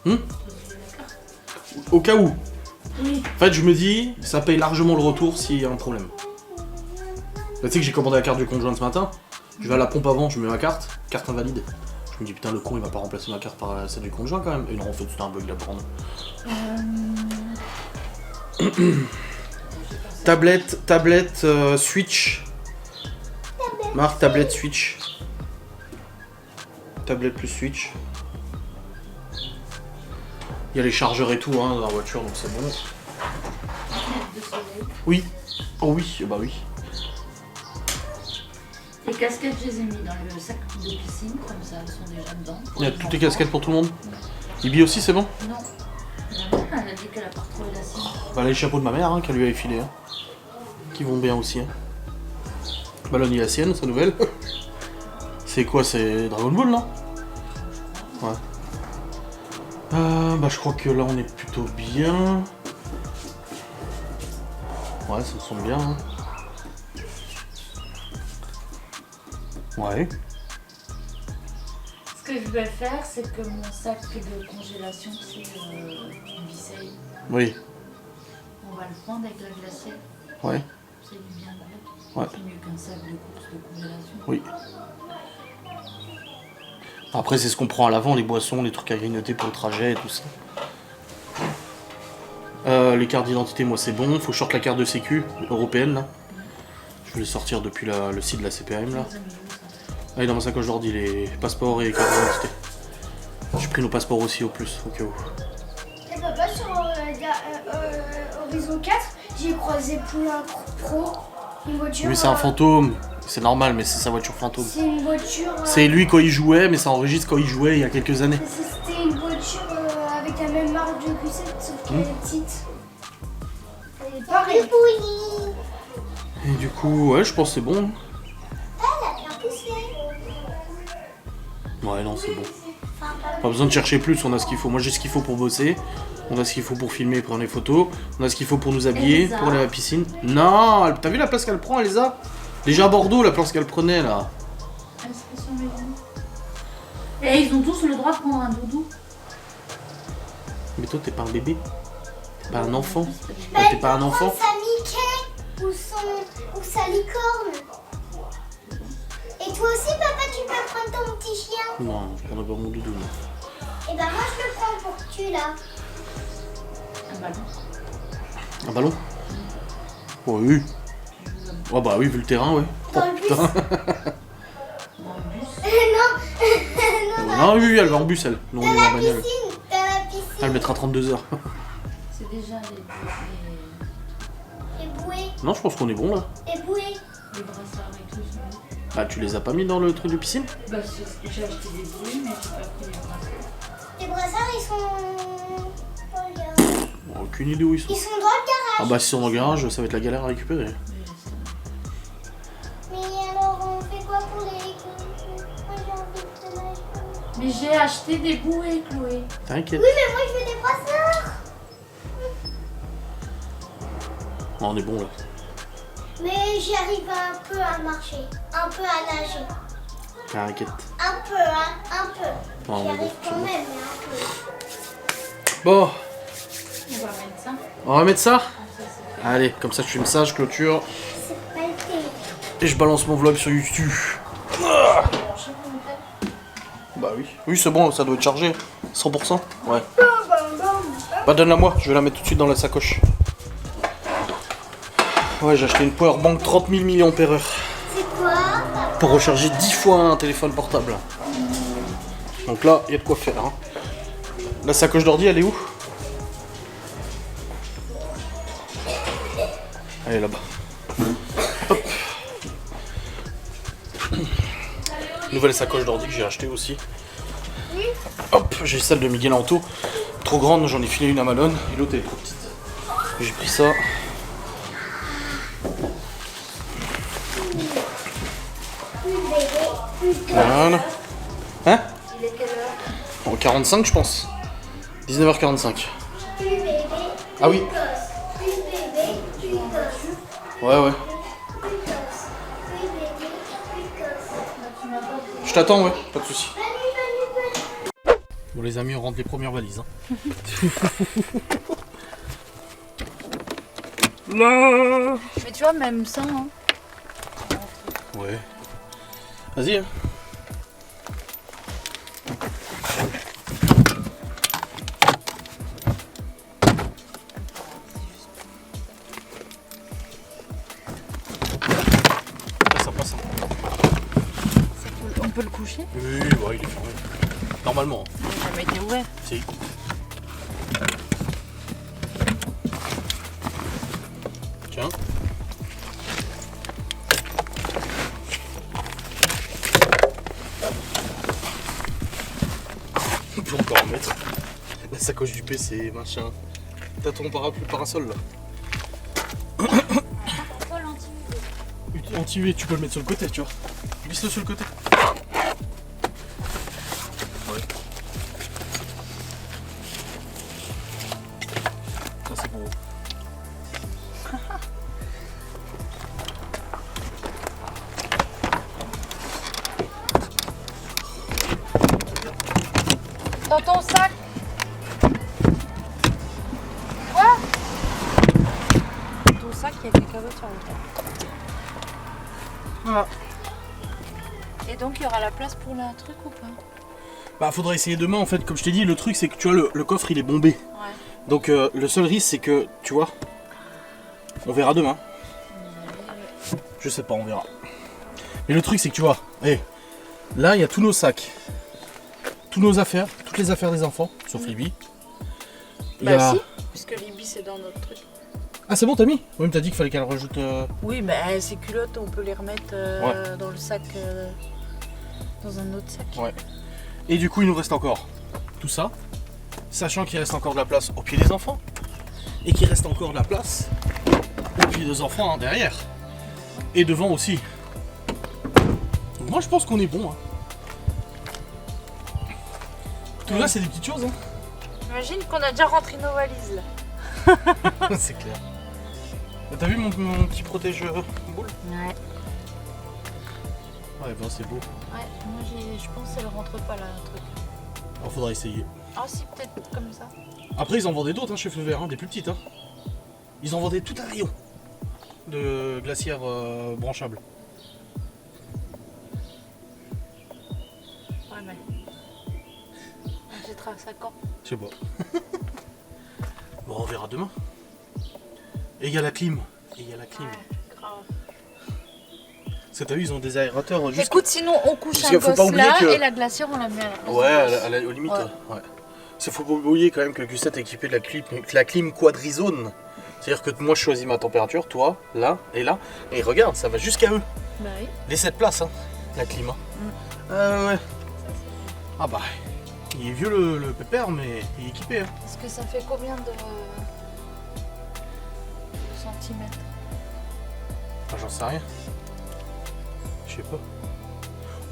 suffit. Au cas où. Oui. En fait je me dis, ça paye largement le retour s'il y a un problème. Bah, tu sais que j'ai commandé la carte du conjoint ce matin. Je vais à la pompe avant, je mets ma carte invalide. Je me dis putain le con il va pas remplacer ma carte par celle du conjoint quand même. Et non en fait c'était un bug là pour nous. Tablette Switch. Marque tablette Switch. Tablette plus Switch. Il y a les chargeurs et tout hein, dans la voiture donc c'est bon. De soleil. Oui. Oh oui, bah oui. Les casquettes, je les ai mis dans le sac de piscine, comme ça, elles sont déjà dedans. Il y a toutes les casquettes pour tout le monde. Ibi aussi c'est bon. Non. Ma mère, elle a dit qu'elle a pas retrouvé la sienne. Bah les chapeaux de ma mère hein, qu'elle lui avait filé. Hein. Qui vont bien aussi. Hein. Ballon la sienne, sa nouvelle. C'est quoi, c'est Dragon Ball non? Ouais. Bah je crois que là on est plutôt bien. Ouais, ça me semble bien. Hein. Ouais. Ce que je vais faire, c'est que mon sac de congélation, c'est Bisei. Oui. On va le prendre avec la glacière. Ouais. C'est du bien avec. Ouais. C'est mieux qu'un sac de course de congélation. Oui. Après c'est ce qu'on prend à l'avant, les boissons, les trucs à grignoter pour le trajet et tout ça. Les cartes d'identité, moi c'est bon. Faut que je sorte la carte de sécu européenne là. Je vais les sortir depuis le site de la CPAM là. Ah, et dans ma sacoche d'ordi, les passeports et les cartes d'identité. J'ai pris nos passeports aussi au plus, au cas où. Et papa, sur Horizon 4, j'ai croisé Poulain Pro, une voiture. Oui, c'est un fantôme. C'est normal, mais c'est sa voiture fantôme. C'est une voiture. C'est lui quand il jouait, mais ça enregistre quand il jouait il y a quelques années. C'était une voiture avec la même marque de Q7, sauf qu'elle est petite. Elle est pareille. Oui, Et du coup, ouais, je pense que c'est bon. elle a bien poussé. Ouais, non, c'est bon. Pas besoin de chercher plus, on a ce qu'il faut. Moi, j'ai ce qu'il faut pour bosser. On a ce qu'il faut pour filmer et prendre les photos. On a ce qu'il faut pour nous habiller, Elsa. pour aller à la piscine. Non, t'as vu la place qu'elle prend, Elsa? Déjà à Bordeaux, la place qu'elle prenait, là. Elle serait sur maison. Et ils ont tous le droit de prendre un doudou. Mais toi, t'es pas un bébé. T'es pas un enfant. Bah, T'es pas un enfant. Sa Mickey ou sa licorne. Et toi aussi, papa, tu peux prendre ton petit chien. Non, je prendrai pas mon doudou. non. Et ben moi, je le prends pour que tu l'as. Un ballon. Un ballon? Oh, oui. Oh bah oui, vu le terrain, ouais. Dans le bus. putain. Dans le bus. Non, Non, oui, elle va en bus, elle. Non, on est en bagnole. piscine. Dans la piscine. Elle mettra 32 heures. C'est déjà Et bouée. Non, je pense qu'on est bon, là. Et bouée. les brassards et tout. Ah, tu les as pas mis dans le truc de piscine? Bah, j'ai acheté des bouées, mais j'ai pas pris les brassards. Les brassards, ils sont... Oh, regarde. Aucune idée où ils sont. Ils sont dans le garage. Ah bah si ils sont dans le garage, ça va être la galère à récupérer. Mais alors, on fait quoi pour les... Moi, j'ai envie de nager. Mais j'ai acheté des bouées, Chloé. T'inquiète. Oui, mais moi, je veux des brassards. Non, on est bon là. Mais j'y arrive un peu à marcher. Un peu à nager. T'inquiète. Un peu, hein. Un peu. Non, J'y mais arrive bon, quand c'est même, mais un peu. Bon, On va mettre ça. on va mettre ça. Comme Allez, comme ça je filme ça, je clôture. C'est pas le thé. Et je balance mon vlog sur YouTube. Ah bah oui. Oui, c'est bon, ça doit être chargé. 100%. Ouais. Bah donne-la moi, je vais la mettre tout de suite dans la sacoche. Ouais, j'ai acheté une powerbank 30 000 mAh. C'est quoi? Pour recharger 10 fois un téléphone portable. Donc là, il y a de quoi faire. Hein. La sacoche d'ordi, elle est où? Elle est là-bas. Hop. Nouvelle sacoche d'ordi que j'ai acheté aussi. Hop, j'ai celle de Miguel Anto. Trop grande, j'en ai filé une à Malone. Et l'autre elle est trop petite. J'ai pris ça. Voilà. Hein? Il est quelle heure? En 45 je pense. 19h45. Plus bébé, Ah oui. gosse. Plus bébé, plus gosse. Ouais ouais. Plus gosse. Plus bébé, plus gosse. Je t'attends ouais, pas de soucis. Venez. Bon les amis, on rentre les premières valises. Hein. Là. Mais tu vois, même ça, hein. Ouais. Vas-y. Hein. Ça passe. Hein. On peut le coucher? Oui, ouais, il est fermé. Normalement. Il n'a jamais été ouvert. Si. Tiens. On peut encore en mettre. La sacoche du PC, machin. T'as ton parasol là. Anti-UV, tu peux le mettre sur le côté, tu vois. Glisse-le sur le côté. Ouais. Ça c'est beau. Dans ton sac. Quoi? Dans ton sac, il y a des carottes sur le top. Voilà. Et donc, il y aura la place pour le truc ou pas? Bah faudra essayer demain en fait, comme je t'ai dit, le truc c'est que tu vois le coffre il est bombé. Ouais. Donc le seul risque c'est que, tu vois, on verra demain. Je sais pas, on verra. Mais le truc c'est que tu vois, là il y a tous nos sacs, tous nos affaires, toutes les affaires des enfants, sauf Libby. Il y Bah a- si, puisque Libby c'est dans notre truc. Ah c'est bon t'as mis? Oui mais t'as dit qu'il fallait qu'elle rajoute... Oui, mais ces culottes, on peut les remettre dans le sac, dans un autre sac. Ouais. Et du coup il nous reste encore tout ça, sachant qu'il reste encore de la place au pied des enfants. Et qu'il reste encore de la place au pied des enfants hein, derrière. Et devant aussi. Donc moi je pense qu'on est bon. Hein. Tout là c'est des petites choses. Hein. Imagine qu'on a déjà rentré nos valises là. C'est clair. T'as vu mon petit protège-boule? Ouais. Ouais ben c'est beau. Ouais, moi je pense qu'elle rentre pas là, un truc. Alors faudra essayer. Ah si, peut-être comme ça. Après ils en vendaient d'autres hein, chez Feu Vert, hein, des plus petites. Hein. Ils en vendaient tout un rayon de glacières branchables. Ouais, mais. On jettera ça quand? Je sais pas. Bon on verra demain. Et il y a la clim. Et il y a la clim. Ouais, grave. Parce que t'as vu ils ont des aérateurs juste... Écoute, sinon on couche Parce un qu'il faut pas gosse oublier là que- et la glacière on la met à la place. Ouais, aux limites. Ouais. Ouais. C'est faut pas oublier quand même que le Q7 est équipé de la clim quadrizone. C'est-à-dire que moi je choisis ma température, toi, là et là. Et regarde, ça va jusqu'à eux. Bah oui. Les 7 places, hein, la clim. Hein. Ouais. Ah bah, il est vieux le pépère, mais il est équipé. Hein. Est-ce que ça fait combien de centimètres? Ah, j'en sais rien. Je sais pas.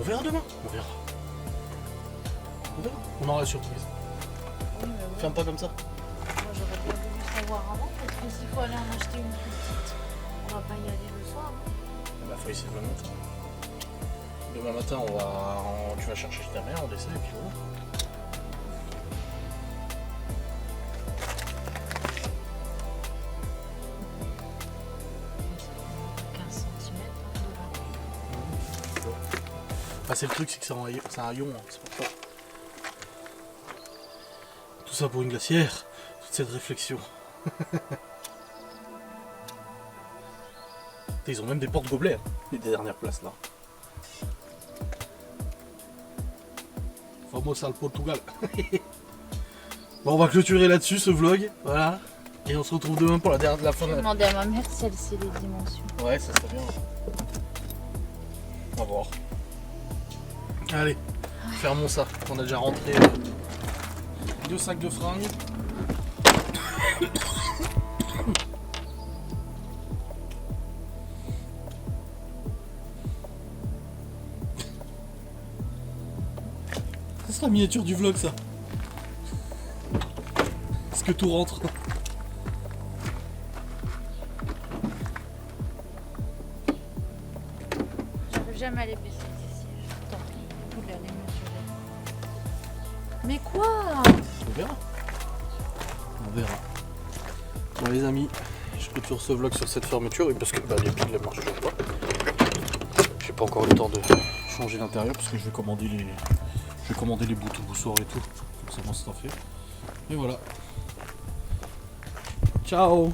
On verra demain. On verra. On aura la surprise. Oui, mais ouais. Ferme pas comme ça. Moi j'aurais bien voulu savoir avant, parce que s'il faut aller en acheter une plus petite, on va pas y aller le soir. Hein. Bah, faut essayer demain matin. Demain matin, tu vas chercher ta mère, on essaie et puis voilà. Ah, c'est le truc, c'est que c'est un rayon, hein, c'est pour ça. Tout ça pour une glacière, toute cette réflexion. Ils ont même des portes gobelets, hein, les dernières places là. Vamos al Portugal. Bon, on va clôturer là-dessus ce vlog, voilà. Et on se retrouve demain pour la fin de J'ai la... demandé à ma mère si elle sait les dimensions. Ouais, ça serait bien. On va voir. Allez, fermons ça. On a déjà rentré 2 sacs de fringues. C'est la miniature du vlog, ça. Est-ce que tout rentre? J'arrive jamais à les baisser ces sièges. Attends, vous les mesurer. Mais quoi? On verra. On verra. Bon les amis, je clôture ce vlog sur cette fermeture parce que les piles ne marchent toujours pas. J'ai pas encore le temps de changer l'intérieur parce que je vais commander les boutons boussoirs et tout. Comme ça, moi, c'est en fait. Et voilà. Ciao.